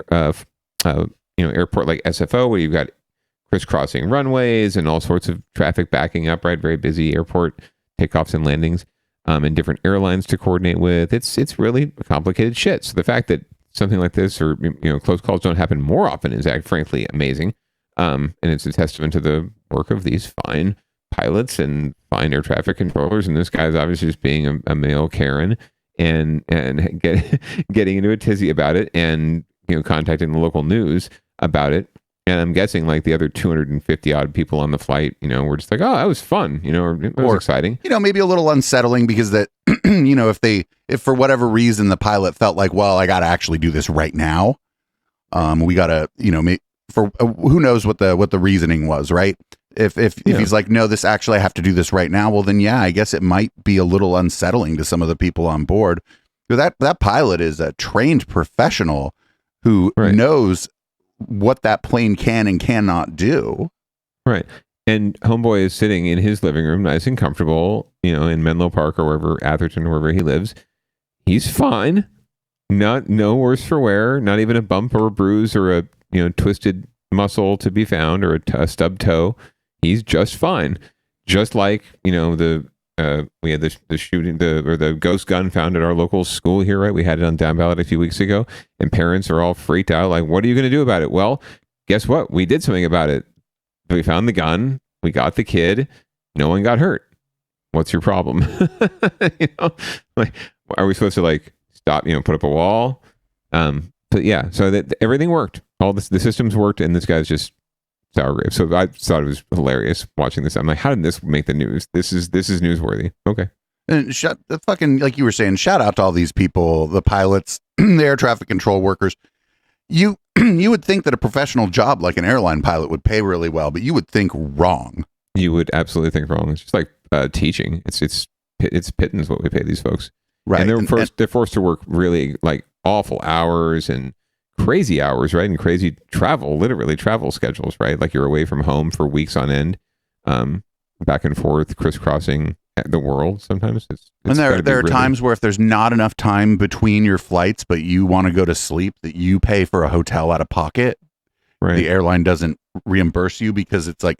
airport like SFO where you've got crisscrossing runways and all sorts of traffic backing up. Right, very busy airport takeoffs and landings, and different airlines to coordinate with. It's really complicated shit. So the fact that something like this or close calls don't happen more often is frankly amazing, and it's a testament to the work of these fine pilots and fine air traffic controllers, and this guy's obviously just being a male Karen and getting into a tizzy about it, and contacting the local news about it. And I'm guessing like the other 250 odd people on the flight, were just like, oh, that was fun, or it was exciting. Maybe a little unsettling because that, if for whatever reason the pilot felt like, well, I got to actually do this right now. We got to, for who knows what the reasoning was, right? If he's like, no, this actually I have to do this right now, well then yeah, I guess it might be a little unsettling to some of the people on board. That pilot is a trained professional who knows what that plane can and cannot do. Right. And homeboy is sitting in his living room, nice and comfortable, in Menlo Park or wherever, Atherton, wherever he lives. He's fine. No worse for wear, not even a bump or a bruise or a, twisted muscle to be found or a stubbed toe. He's just fine. Just like, we had the shooting, the ghost gun found at our local school here, right? We had it on Downballot a few weeks ago, and parents are all freaked out. Like, what are you going to do about it? Well, guess what? We did something about it. We found the gun. We got the kid. No one got hurt. What's your problem? Like, are we supposed to stop? Put up a wall? But yeah, so that everything worked. All the systems worked, and this guy's just sour grapes. So I thought it was hilarious watching this. I'm like, how did this make the news? This is newsworthy. Okay. And like you were saying, shout out to all these people, the pilots, the air traffic control workers. You would think that a professional job like an airline pilot would pay really well, but you would think wrong. You would absolutely think wrong. It's just like teaching. It's pittance what we pay these folks. Right. And they're forced to work really awful hours and crazy hours, right? And crazy literally travel schedules, right? Like you're away from home for weeks on end, back and forth, crisscrossing the world sometimes. And there are times where if there's not enough time between your flights, but you want to go to sleep, that you pay for a hotel out of pocket. Right. The airline doesn't reimburse you because it's like,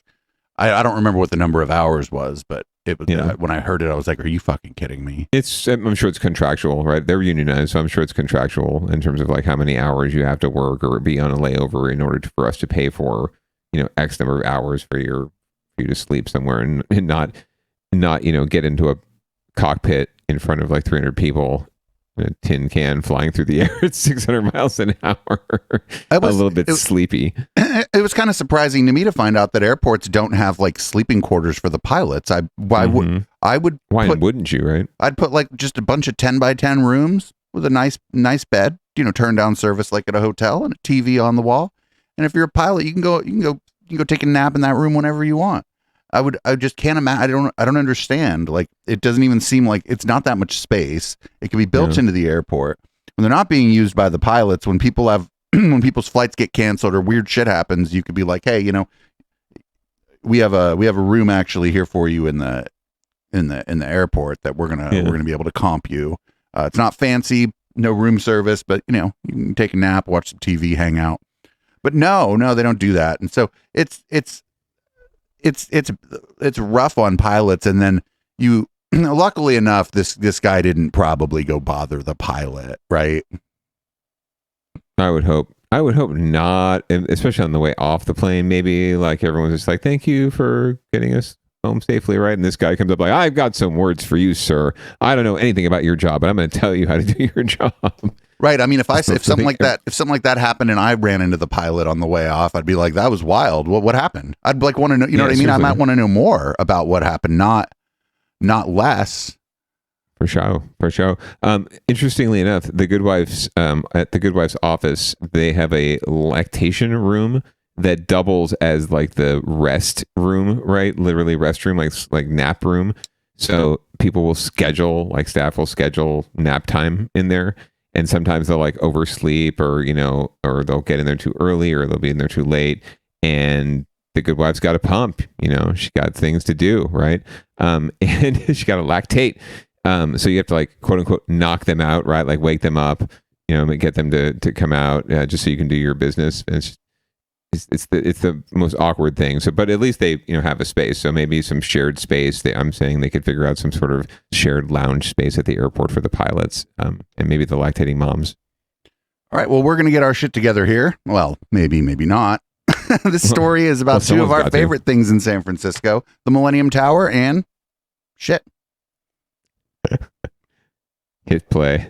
I don't remember what the number of hours was, but it was when I heard it, I was like, are you fucking kidding me? I'm sure it's contractual, right? They're unionized, so I'm sure it's contractual in terms of how many hours you have to work or be on a layover in order for us to pay for, X number of hours for you to sleep somewhere and not get into a cockpit in front of 300 people in a tin can flying through the air at 600 miles an hour. A little bit sleepy. It was kind of surprising to me to find out that airports don't have like sleeping quarters for the pilots. Why wouldn't you, right? I'd put like just a bunch of 10 by 10 rooms with a nice bed, turn down service like at a hotel and a TV on the wall. And if you're a pilot, you can go take a nap in that room whenever you want. I just can't imagine. I don't understand. Like, it doesn't even seem like it's not that much space. It can be built into the airport when they're not being used by the pilots. When people have, when people's flights get canceled or weird shit happens, you could be like, hey, we have a room actually here for you in the airport that we're gonna be able to comp you. It's not fancy, no room service, but you can take a nap, watch some TV, hang out. But no, they don't do that, and so it's rough on pilots. And then luckily enough, this guy didn't probably go bother the pilot, right? I would hope not, especially on the way off the plane. Maybe everyone's just like, thank you for getting us home safely, right? And this guy comes up like, I've got some words for you, sir. I don't know anything about your job, but I'm going to tell you how to do your job. Right. I mean, if something like that happened and I ran into the pilot on the way off, I'd be like, that was wild. What happened? I'd want to know, you know what I mean? Seriously. I might want to know more about what happened, not less. For sure. Interestingly enough, the Good Wife's at the Good Wife's office, they have a lactation room that doubles as the rest room, right? Literally restroom, like nap room. So people will schedule, staff will schedule nap time in there. And sometimes they'll oversleep or they'll get in there too early or they'll be in there too late. And the Good Wife's got a pump, she got things to do, right? And she got to lactate. So you have to quote unquote knock them out, right? Wake them up, get them to come out just so you can do your business. And it's the most awkward thing. So, but at least they have a space. So maybe some shared space. I'm saying they could figure out some sort of shared lounge space at the airport for the pilots, and maybe the lactating moms. All right. Well, we're gonna get our shit together here. Well, maybe not. This story is about two of our favorite things in San Francisco: the Millennium Tower and shit. Hit play.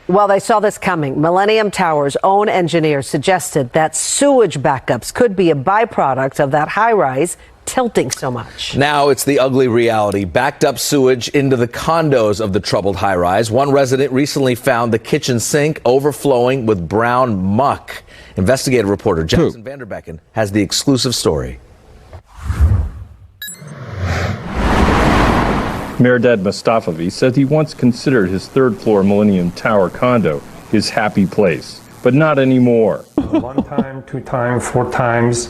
Well, they saw this coming. Millennium Tower's own engineers suggested that sewage backups could be a byproduct of that high-rise tilting so much. Now it's the ugly reality. Backed up sewage into the condos of the troubled high-rise. One resident recently found the kitchen sink overflowing with brown muck. Investigative reporter Jackson Vanderbecken has the exclusive story. Mehrdad Mustafavi said he once considered his third-floor Millennium Tower condo his happy place, but not anymore. 1 time, 2 times, 4 times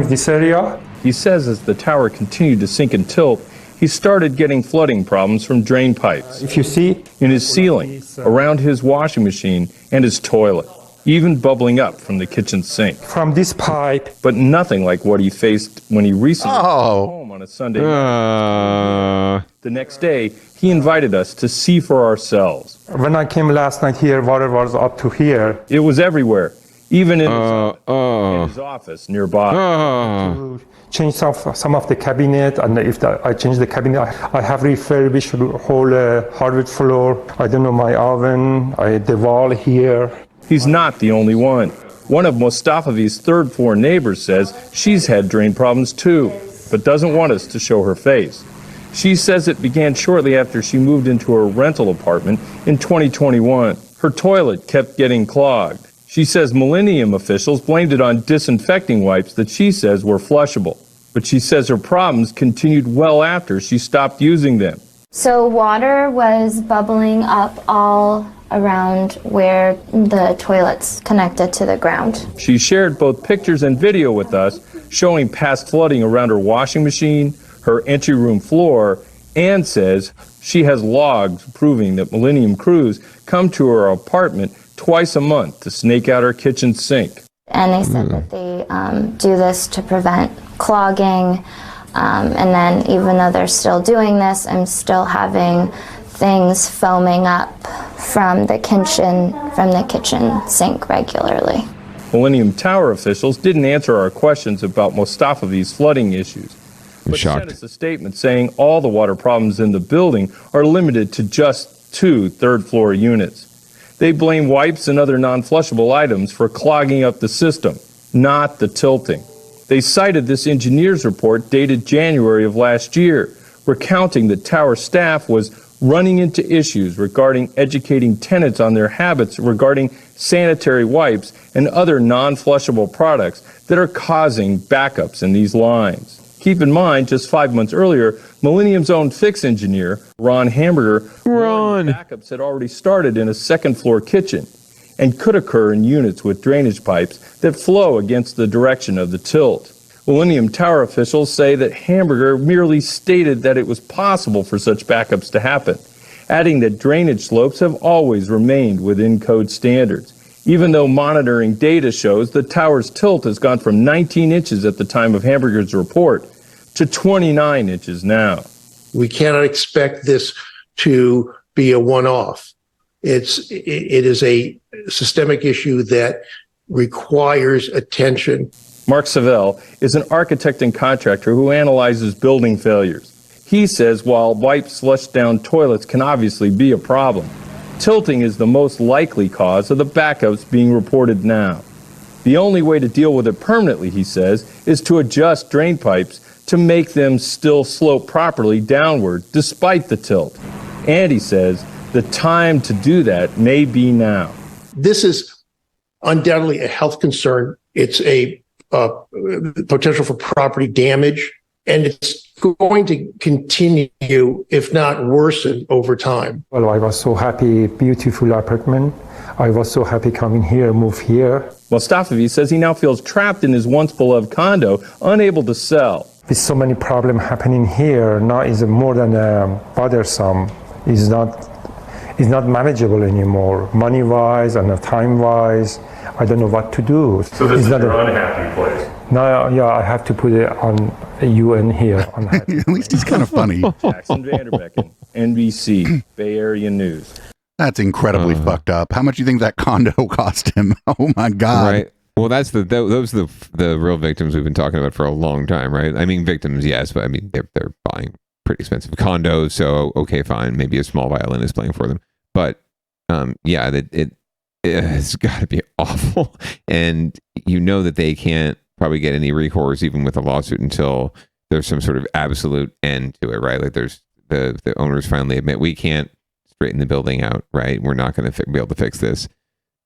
this area. He says as the tower continued to sink and tilt, he started getting flooding problems from drain pipes. If you see, in his ceiling, around his washing machine, and his toilet, even bubbling up from the kitchen sink. From this pipe. But nothing like what he faced when he recently came home on a Sunday night. The next day, he invited us to see for ourselves. When I came last night here, water was up to here. It was everywhere, even in his office nearby. To change some of the cabinet, and if I change the cabinet, I have refurbished the whole hardwood floor. I don't know, my oven, the wall here. He's not the only one. One of Mustafavi's third-floor neighbors says she's had drain problems too, but doesn't want us to show her face. She says it began shortly after she moved into her rental apartment in 2021. Her toilet kept getting clogged. She says Millennium officials blamed it on disinfecting wipes that she says were flushable. But she says her problems continued well after she stopped using them. So water was bubbling up all around where the toilets connected to the ground. She shared both pictures and video with us showing past flooding around her washing machine, her entry room floor, and says she has logs proving that Millennium crews come to her apartment twice a month to snake out her kitchen sink. And they said that they do this to prevent clogging. And then even though they're still doing this, I'm still having things foaming up from the kitchen sink regularly. Millennium Tower officials didn't answer our questions about Mustafavi's flooding issues. But sent us a statement saying all the water problems in the building are limited to just 2 third-floor units. They blame wipes and other non-flushable items for clogging up the system, not the tilting. They cited this engineer's report dated January of last year, recounting that tower staff was running into issues regarding educating tenants on their habits regarding sanitary wipes and other non-flushable products that are causing backups in these lines. Keep in mind, just 5 months earlier, Millennium's own fix engineer, Ron Hamburger, warned backups had already started in a second-floor kitchen and could occur in units with drainage pipes that flow against the direction of the tilt. Millennium Tower officials say that Hamburger merely stated that it was possible for such backups to happen, adding that drainage slopes have always remained within code standards, even though monitoring data shows the tower's tilt has gone from 19 inches at the time of Hamburger's report to 29 inches now. We cannot expect this to be a one-off. It is a systemic issue that requires attention. Mark Savell is an architect and contractor who analyzes building failures. He says while wipes flush down toilets can obviously be a problem, tilting is the most likely cause of the backups being reported now. The only way to deal with it permanently, he says, is to adjust drain pipes to make them still slope properly downward despite the tilt. And he says the time to do that may be now. This is undoubtedly a health concern. It's a potential for property damage, and it's going to continue, if not worsen, over time. Well, I was so happy, beautiful apartment. I was so happy coming here, move here. Mustafavi says he now feels trapped in his once beloved condo, unable to sell. With so many problems happening here, now is more than bothersome. It's not manageable anymore, money-wise and time-wise. I don't know what to do. So this is your unhappy place? No, yeah, I have to put it on UN here. At least he's kind of funny. Jackson Vanderbecken, NBC, Bay Area News. That's incredibly fucked up. How much do you think that condo cost him? Oh my God. Right. Well, those are the real victims we've been talking about for a long time, right? I mean, victims, yes, but I mean, they're buying pretty expensive condos, so okay, fine. Maybe a small violin is playing for them. But yeah, it's got to be awful. And you know that they can't probably get any recourse even with a lawsuit until there's some sort of absolute end to it, right? Like there's the owners finally admit we can't straighten the building out, right? We're not going to be able to fix this.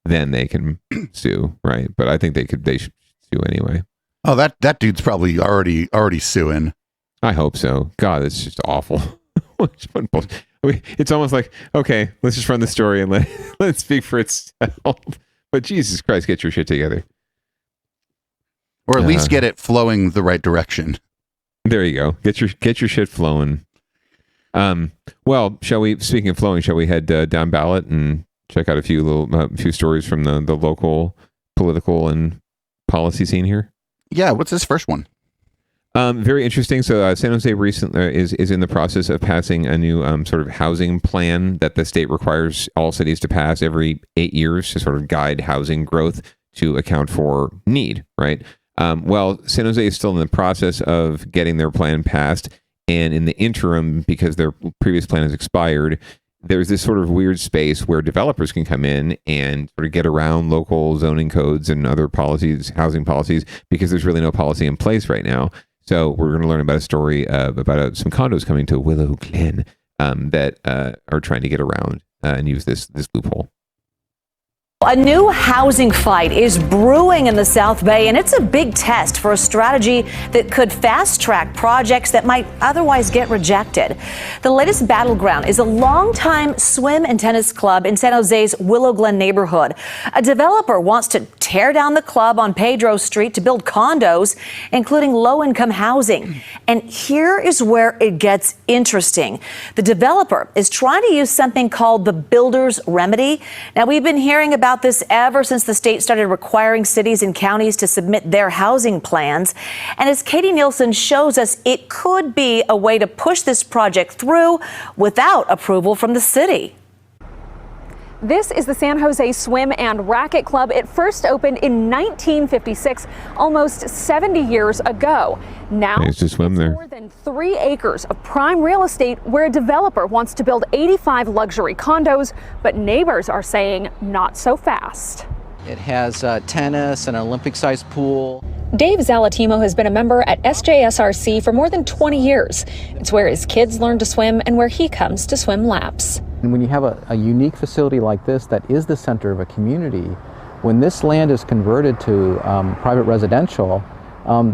Then they can sue, right? But I think they should sue anyway. Oh, that dude's probably already suing. I hope so. God, it's just awful. It's almost like, okay, let's just run the story and let it speak for itself. But Jesus Christ, get your shit together. Or at least get it flowing the right direction. There you go. Get your shit flowing. Well, speaking of flowing, shall we head down ballot and check out a few stories from the local political and policy scene here? Yeah, what's this first one? Very interesting. So San Jose recently is in the process of passing a new sort of housing plan that the state requires all cities to pass every 8 years to sort of guide housing growth to account for need, right? Well, San Jose is still in the process of getting their plan passed. And in the interim, because their previous plan has expired, there's this sort of weird space where developers can come in and sort of get around local zoning codes and other policies, housing policies, because there's really no policy in place right now. So we're going to learn about a story about some condos coming to Willow Glen that are trying to get around and use this loophole. A new housing fight is brewing in the South Bay, and it's a big test for a strategy that could fast-track projects that might otherwise get rejected. The latest battleground is a longtime swim and tennis club in San Jose's Willow Glen neighborhood. A developer wants to tear down the club on Pedro Street to build condos, including low-income housing. And here is where it gets interesting. The developer is trying to use something called the builder's remedy. Now, we've been hearing about this ever since the state started requiring cities and counties to submit their housing plans. And as Katie Nielsen shows us, it could be a way to push this project through without approval from the city. This is the San Jose Swim and Racket Club. It first opened in 1956, almost 70 years ago. Now, I used to swim there. More than 3 acres of prime real estate where a developer wants to build 85 luxury condos, but neighbors are saying not so fast. It has tennis and an Olympic-sized pool. Dave Zalatimo has been a member at SJSRC for more than 20 years. It's where his kids learn to swim and where he comes to swim laps. And when you have a unique facility like this that is the center of a community, when this land is converted to private residential,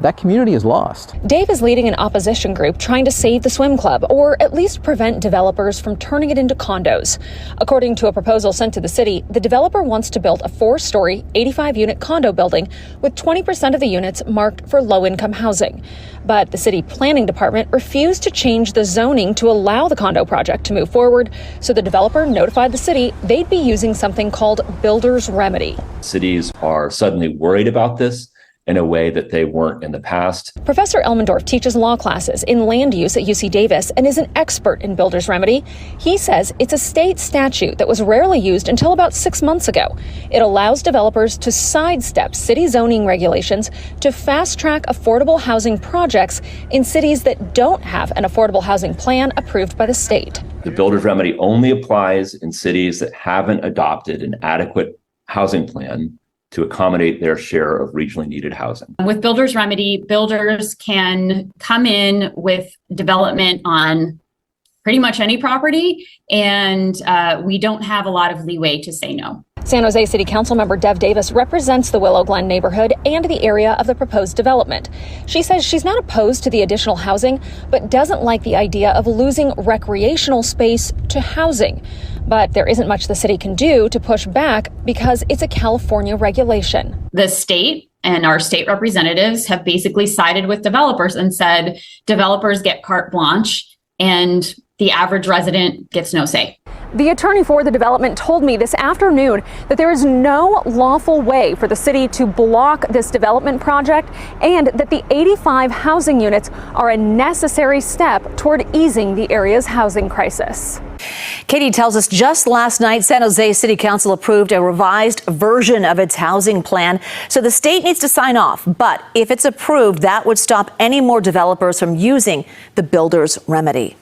that community is lost. Dave is leading an opposition group trying to save the swim club, or at least prevent developers from turning it into condos. According to a proposal sent to the city, the developer wants to build a 4-story, 85-unit condo building with 20% of the units marked for low-income housing. But the city planning department refused to change the zoning to allow the condo project to move forward, so the developer notified the city they'd be using something called builder's remedy. Cities are suddenly worried about this in a way that they weren't in the past. Professor Elmendorf teaches law classes in land use at UC Davis and is an expert in builder's remedy. He says it's a state statute that was rarely used until about 6 months ago. It allows developers to sidestep city zoning regulations to fast-track affordable housing projects in cities that don't have an affordable housing plan approved by the state. The builder's remedy only applies in cities that haven't adopted an adequate housing plan to accommodate their share of regionally needed housing. With builder's remedy, builders can come in with development on pretty much any property, and we don't have a lot of leeway to say no. San Jose City Council member Dev Davis represents the Willow Glen neighborhood and the area of the proposed development. She says she's not opposed to the additional housing, but doesn't like the idea of losing recreational space to housing. But there isn't much the city can do to push back because it's a California regulation. The state and our state representatives have basically sided with developers and said developers get carte blanche and the average resident gets no say. The attorney for the development told me this afternoon that there is no lawful way for the city to block this development project and that the 85 housing units are a necessary step toward easing the area's housing crisis. Katie tells us just last night, San Jose City Council approved a revised version of its housing plan. So the state needs to sign off. But if it's approved, that would stop any more developers from using the builder's remedy.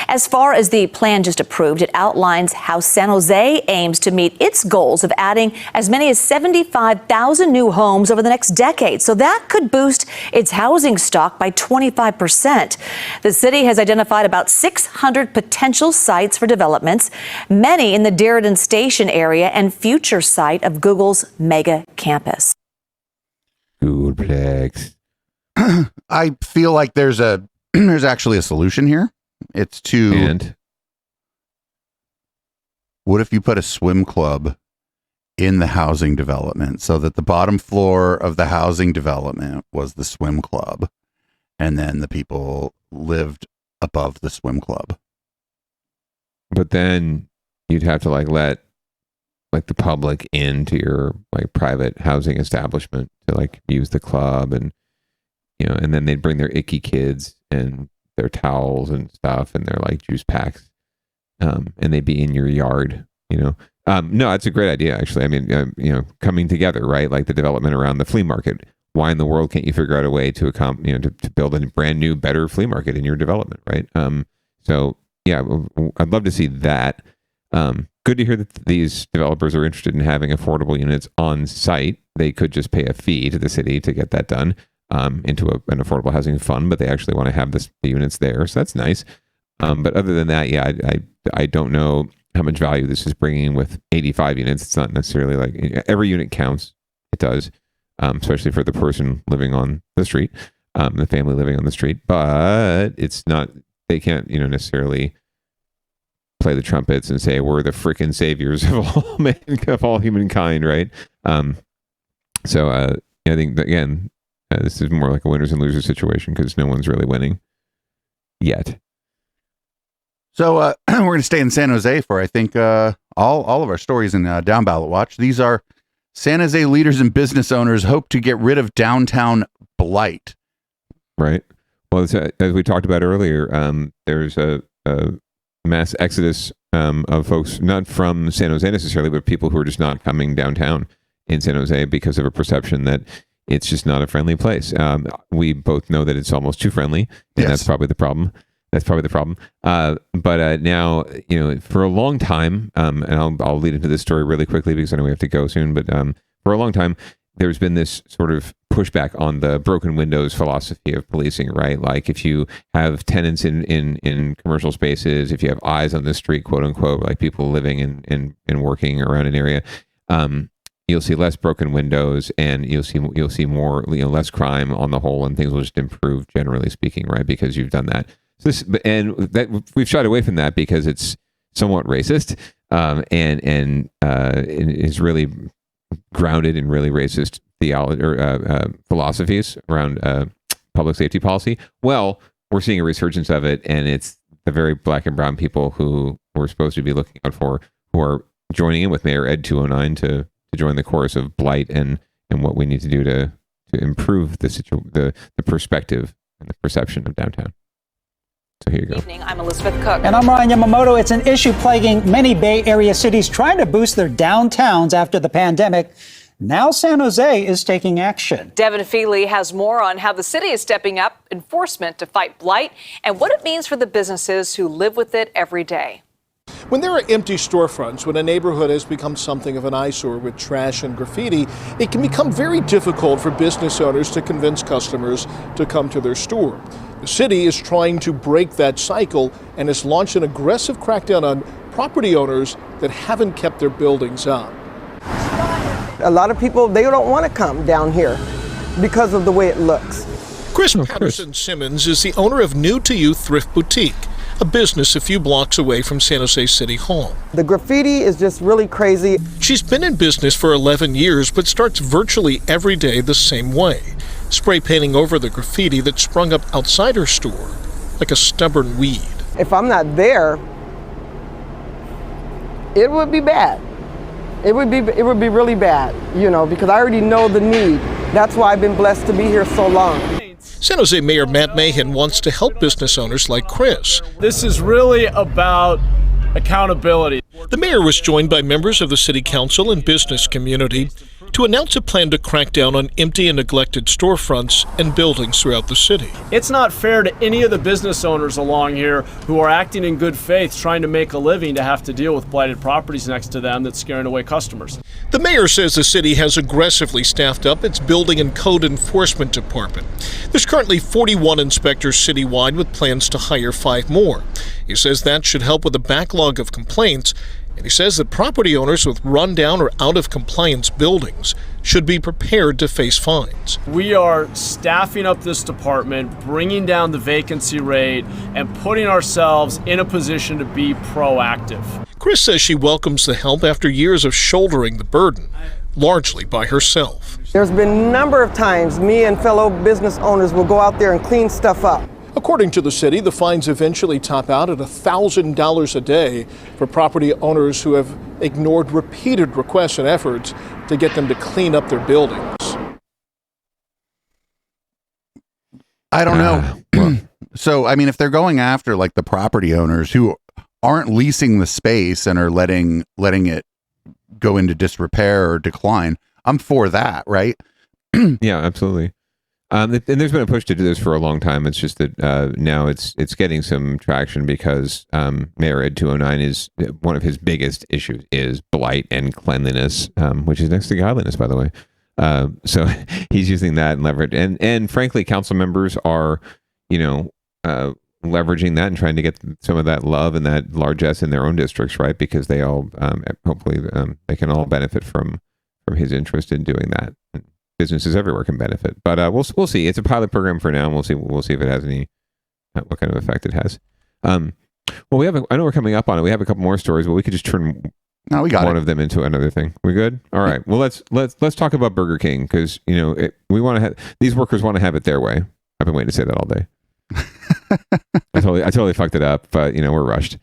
As far as the plan just approved, it outlines how San Jose aims to meet its goals of adding as many as 75,000 new homes over the next decade. So that could boost its housing stock by 25%. The city has identified about 600 potential sites for developments, many in the Darden Station area and future site of Google's mega campus. Googleplex. I feel like there's actually a solution here. It's to. And what if you put a swim club in the housing development so that the bottom floor of the housing development was the swim club, and then the people lived above the swim club? But then you'd have to let the public into your private housing establishment to use the club, and and then they'd bring their icky kids and their towels and stuff and their juice packs, and they'd be in your yard. No, that's a great idea, actually. I mean, coming together, right? Like the development around the flea market. Why in the world can't you figure out a way to to build a brand new, better flea market in your development, right? So yeah, I'd love to see that. Good to hear that these developers are interested in having affordable units on site. They could just pay a fee to the city to get that done into an affordable housing fund, but they actually want to have the units there, so that's nice. But other than that, yeah, I don't know how much value this is bringing with 85 units. It's not necessarily every unit counts. It does, especially for the person living on the street, the family living on the street. But it's not. They can't, necessarily play the trumpets and say we're the freaking saviors of all humankind, right? So I think that, again, this is more like a winners and losers situation because no one's really winning yet. So we're going to stay in San Jose for, I think, all of our stories in Down Ballot Watch. These are San Jose leaders and business owners hope to get rid of downtown blight. Right. Well, as we talked about earlier, there's a mass exodus of folks, not from San Jose necessarily, but people who are just not coming downtown in San Jose because of a perception that it's just not a friendly place. We both know that it's almost too friendly, and that's probably the problem. But now, for a long time, and I'll lead into this story really quickly because I know we have to go soon, but for a long time, there's been this sort of pushback on the broken windows philosophy of policing, right? Like if you have tenants in commercial spaces, if you have eyes on the street, quote unquote, like people living and working around an area, you'll see less broken windows, and you'll see more, less crime on the whole, and things will just improve, generally speaking, right? Because you've done that. So we've shied away from that because it's somewhat racist, and is really grounded in really racist theology or philosophies around public safety policy. Well, we're seeing a resurgence of it, and it's the very black and brown people who we're supposed to be looking out for who are joining in with Mayor Ed 209 to join the chorus of blight and what we need to do to improve the perspective and the perception of downtown. So here you go. Good evening. I'm Elizabeth Cook. And I'm Ryan Yamamoto. It's an issue plaguing many Bay Area cities trying to boost their downtowns after the pandemic. Now San Jose is taking action. Devin Feely has more on how the city is stepping up enforcement to fight blight and what it means for the businesses who live with it every day. When there are empty storefronts, when a neighborhood has become something of an eyesore with trash and graffiti, it can become very difficult for business owners to convince customers to come to their store. The city is trying to break that cycle and has launched an aggressive crackdown on property owners that haven't kept their buildings up. A lot of people, they don't want to come down here because of the way it looks. Chris Patterson Simmons is the owner of New to You Thrift Boutique, a business a few blocks away from San Jose City Hall. The graffiti is just really crazy. She's been in business for 11 years, but starts virtually every day the same way, spray painting over the graffiti that sprung up outside her store like a stubborn weed. If I'm not there, it would be bad. It would be really bad, because I already know the need. That's why I've been blessed to be here so long. San Jose Mayor Matt Mahan wants to help business owners like Chris. This is really about accountability. The mayor was joined by members of the city council and business community to announce a plan to crack down on empty and neglected storefronts and buildings throughout the city. It's not fair to any of the business owners along here who are acting in good faith, trying to make a living, to have to deal with blighted properties next to them that's scaring away customers. The mayor says the city has aggressively staffed up its building and code enforcement department. There's currently 41 inspectors citywide with plans to hire 5 more. He says that should help with the backlog of complaints And he says that property owners with rundown or out-of-compliance buildings should be prepared to face fines. We are staffing up this department, bringing down the vacancy rate, and putting ourselves in a position to be proactive. Chris says she welcomes the help after years of shouldering the burden, largely by herself. There's been a number of times me and fellow business owners will go out there and clean stuff up. According to the city, the fines eventually top out at $1,000 a day for property owners who have ignored repeated requests and efforts to get them to clean up their buildings. I don't know. So, I mean, if they're going after like the property owners who aren't leasing the space and are letting it go into disrepair or decline, I'm for that, right? Yeah, absolutely. And there's been a push to do this for a long time. It's just that now it's getting some traction because Mayor Ed 209 is one of his biggest issues is blight and cleanliness, which is next to godliness, by the way. So he's using that and leverage. And frankly, council members are, leveraging that and trying to get some of that love and that largesse in their own districts, right? Because they all hopefully they can all benefit from his interest in doing that. Businesses everywhere can benefit, but we'll see. It's a pilot program for now, and we'll see if it has any what kind of effect it has. Well, I know we're coming up on it. We have a couple more stories, but we could just turn one of them into another thing. We good? All right. Well, let's talk about Burger King because we want to have these workers want to have it their way. I've been waiting to say that all day. I totally fucked it up, but we're rushed.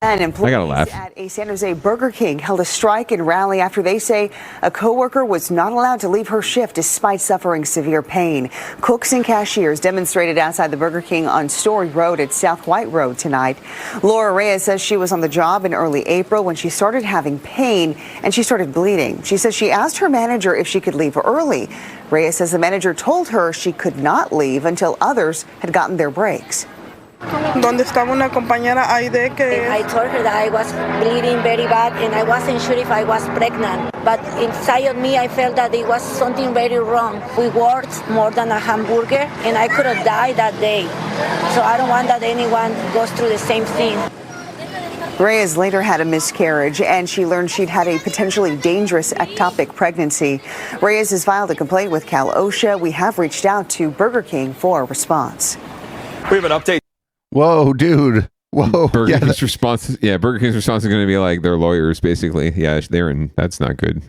And employees I gotta laugh. at a San Jose Burger King held a strike and rally after they say a coworker was not allowed to leave her shift despite suffering severe pain. Cooks and cashiers demonstrated outside the Burger King on Story Road at South White Road tonight. Laura Reyes says she was on the job in early April when she started having pain and she started bleeding. She says she asked her manager if she could leave early. Reyes says the manager told her she could not leave until others had gotten their breaks. Donde estaba una compañera Aide que I told her that I was bleeding very bad and I wasn't sure if I was pregnant. But inside of me, I felt that it was something very wrong. We worked more than a hamburger and I could have died that day. So I don't want that anyone goes through the same thing. Reyes later had a miscarriage and she learned she'd had a potentially dangerous ectopic pregnancy. Reyes has filed a complaint with Cal OSHA. We have reached out to Burger King for a response. We have an update. Whoa, dude. Whoa. Burger King's response is going to be like their lawyers, basically. Yeah, that's not good.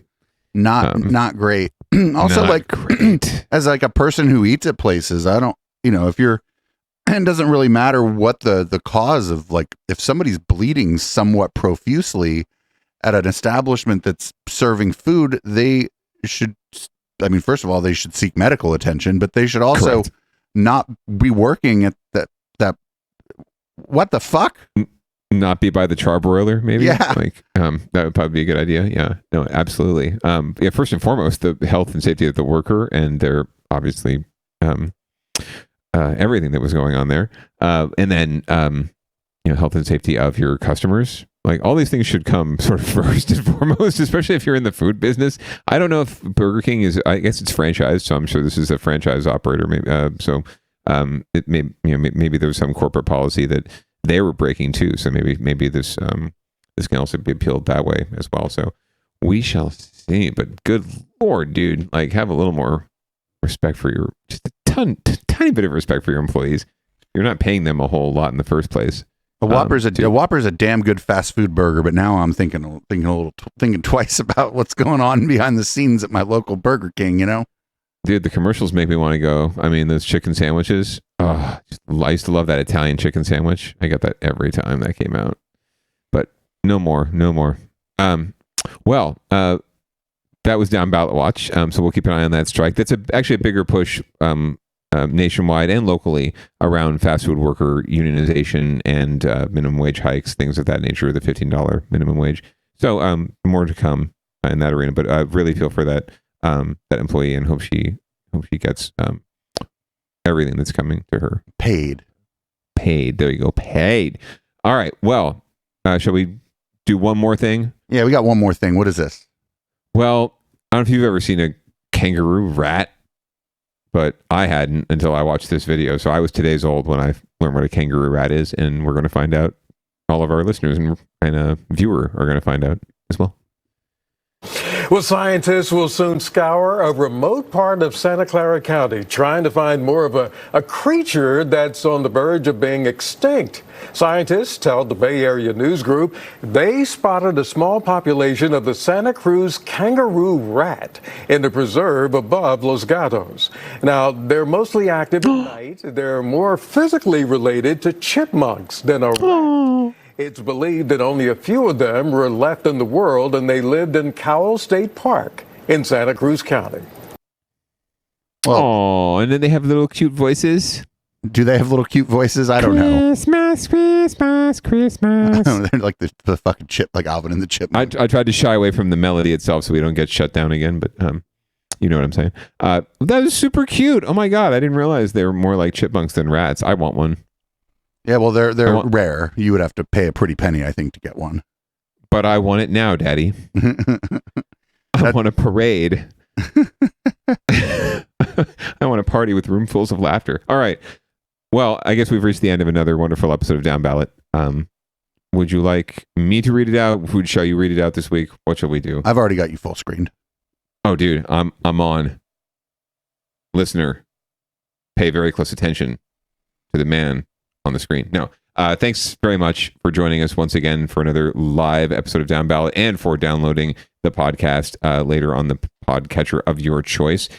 Not great. Also, not great. As like a person who eats at places, I don't, if you're, and it doesn't really matter what the cause of, like, if somebody's bleeding somewhat profusely at an establishment that's serving food, they should, first of all, they should seek medical attention, but they should also Correct. not be working at that. What the fuck? Not be by the charbroiler, maybe. Yeah. That would probably be a good idea. Yeah. No, absolutely. First and foremost, the health and safety of the worker and their obviously everything that was going on there, and then health and safety of your customers. Like all these things should come sort of first and foremost, especially if you're in the food business. I don't know if Burger King I guess it's franchised, so I'm sure this is a franchise operator. Maybe it may, maybe there's some corporate policy that they were breaking too. So maybe this can also be appealed that way as well. So we shall see. But good Lord, dude, like have a little more respect for just a tiny bit of respect for your employees. You're not paying them a whole lot in the first place. A Whopper's a damn good fast food burger, but now I'm thinking twice about what's going on behind the scenes at my local Burger King. Dude, the commercials make me want to go. Those chicken sandwiches. Oh, I used to love that Italian chicken sandwich. I got that every time that came out. But no more. That was Down Ballot Watch. So we'll keep an eye on that strike. That's actually a bigger push nationwide and locally around fast food worker unionization and minimum wage hikes, things of that nature, the $15 minimum wage. So more to come in that arena. But I really feel for that employee and hope she gets everything that's coming to her paid. There you go, paid. All right, well, shall we do one more thing? Yeah, we got one more thing. What is this? Well, I don't know if you've ever seen a kangaroo rat, but I hadn't until I watched this video. So I was today's old when I learned what a kangaroo rat is, and we're going to find out all of our listeners and viewer are going to find out as well. Well, scientists will soon scour a remote part of Santa Clara County, trying to find more of a creature that's on the verge of being extinct. Scientists tell the Bay Area News Group they spotted a small population of the Santa Cruz kangaroo rat in the preserve above Los Gatos. Now, they're mostly active at night. They're more physically related to chipmunks than a rat. It's believed that only a few of them were left in the world, and they lived in Cowell State Park in Santa Cruz County. Oh, and then they have little cute voices. Do they have little cute voices? I don't know. Christmas. They're like the fucking chip, like Alvin and the Chipmunk. I tried to shy away from the melody itself so we don't get shut down again, but you know what I'm saying. That is super cute. Oh my God, I didn't realize they were more like chipmunks than rats. I want one. Yeah, well, they're rare. You would have to pay a pretty penny, I think, to get one. But I want it now, Daddy. I want a parade. I want a party with roomfuls of laughter. All right. Well, I guess we've reached the end of another wonderful episode of Down Ballot. Would you like me to read it out? Shall you read it out this week? What shall we do? I've already got you full screened. Oh, dude, I'm on. Listener, pay very close attention to the man on the screen. No. Thanks very much for joining us once again for another live episode of Down Ballot and for downloading the podcast later on the podcatcher of your choice.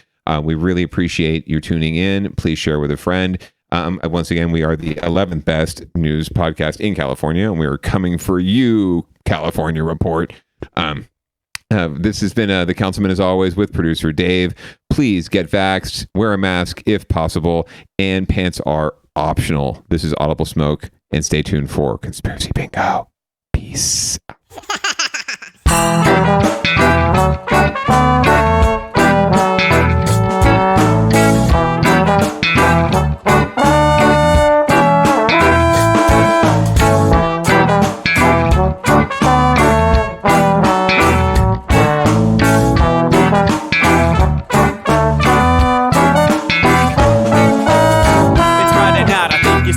We really appreciate you tuning in. Please share with a friend. Once again, we are the 11th best news podcast in California, and we are coming for you, California Report. This has been the Councilman, as always, with producer Dave. Please get vaxxed, wear a mask if possible, and pants are optional. This is Audible Smoke, and stay tuned for Conspiracy Bingo. Peace.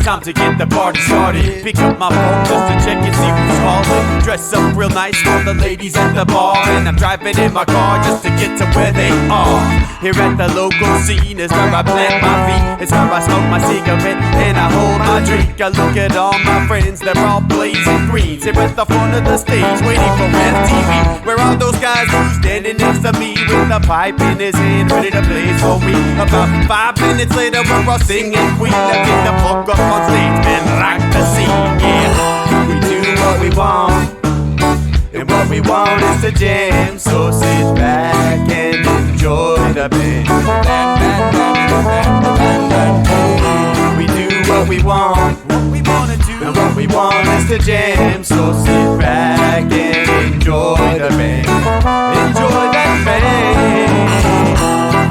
Time to get the party started. Pick up my phone just to check and see who's calling. Dress up real nice for the ladies at the bar, and I'm driving in my car just to get to where they are. Here at the local scene is where I plant my feet. It's where I smoke my cigarette and I hold my drink. I look at all my friends, they're all blazing green. Here at the front of the stage, waiting for MTV. Where are those guys who's standing next to me with a pipe in his hand, ready to play for me? About 5 minutes later, we're all singing Queen. I get the fuck up on stage and rock the scene, yeah. We do what we want, and what we want is to jam. So sit back and enjoy the band. We do what we want, and what we want is to jam. So sit back and enjoy the band. Enjoy that band.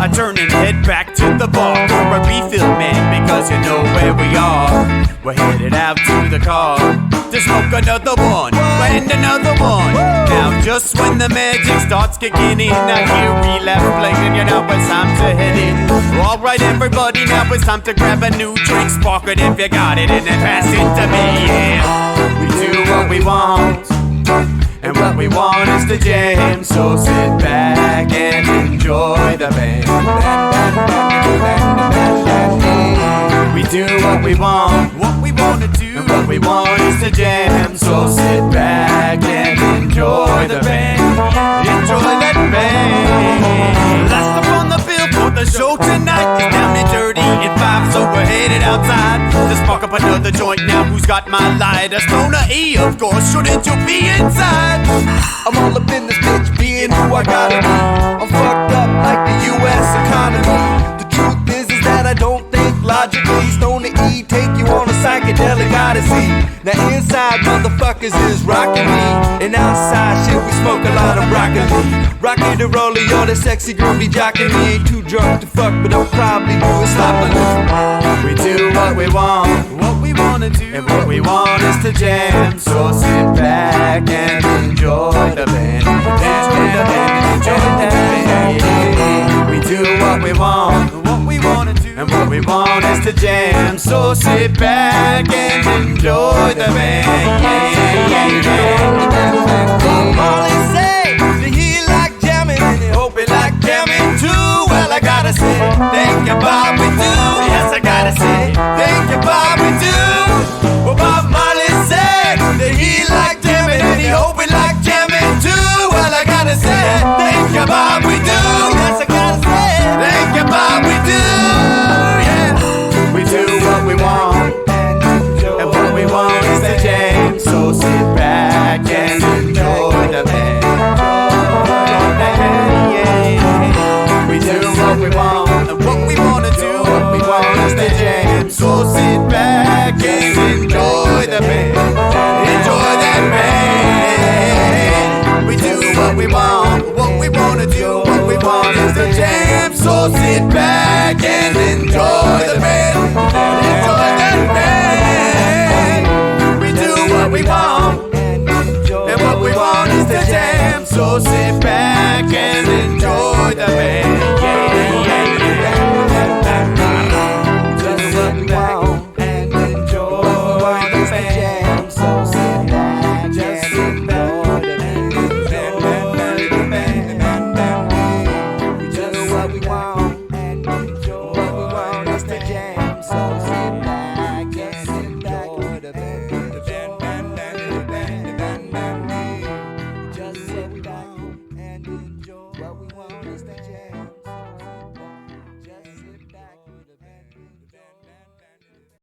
I turn and head back to the bar for a refill, man, because you know where we are. We're headed out to the car to smoke another one and another one. Now just when the magic starts kicking in, I hear relapse playing, you know it's time to head in. Alright everybody, now it's time to grab a new drink. Spark it if you got it and then pass it to me, yeah. We do what we want, and what we want is to jam. So sit back and enjoy the band. We do what we want to do, and what we want is to jam. So sit back and enjoy the band. Enjoy that band. Last up on the bill for the show tonight is Down and Dirty at 5, so we're headed outside to spark up another joint. Now who's got my lighter? Stoner E, of course, shouldn't you be inside? I'm all up in this bitch, being who I gotta be. I'm fucked up like the U.S. economy. The truth is that I don't think logically. Stoner E take you on a psychedelic odyssey. Now inside motherfuckers is rockin' me, and outside shit we smoke a lot of broccoli. Rocky the roller, yo, that sexy girl be jockin' me. Ain't too drunk to fuck, but I'll probably do it sloppily. We do what we want, what we wanna do, and what we want is to jam. So sit back and enjoy the band. Enjoy the band, enjoy the band. We do what we want, what we wanna do, and And what we want is to jam. So sit back and enjoy the band. Marley say that he like jamming and he hope he like jamming too. Well, I gotta say, thank you, Bobby, too. Yes, I gotta say.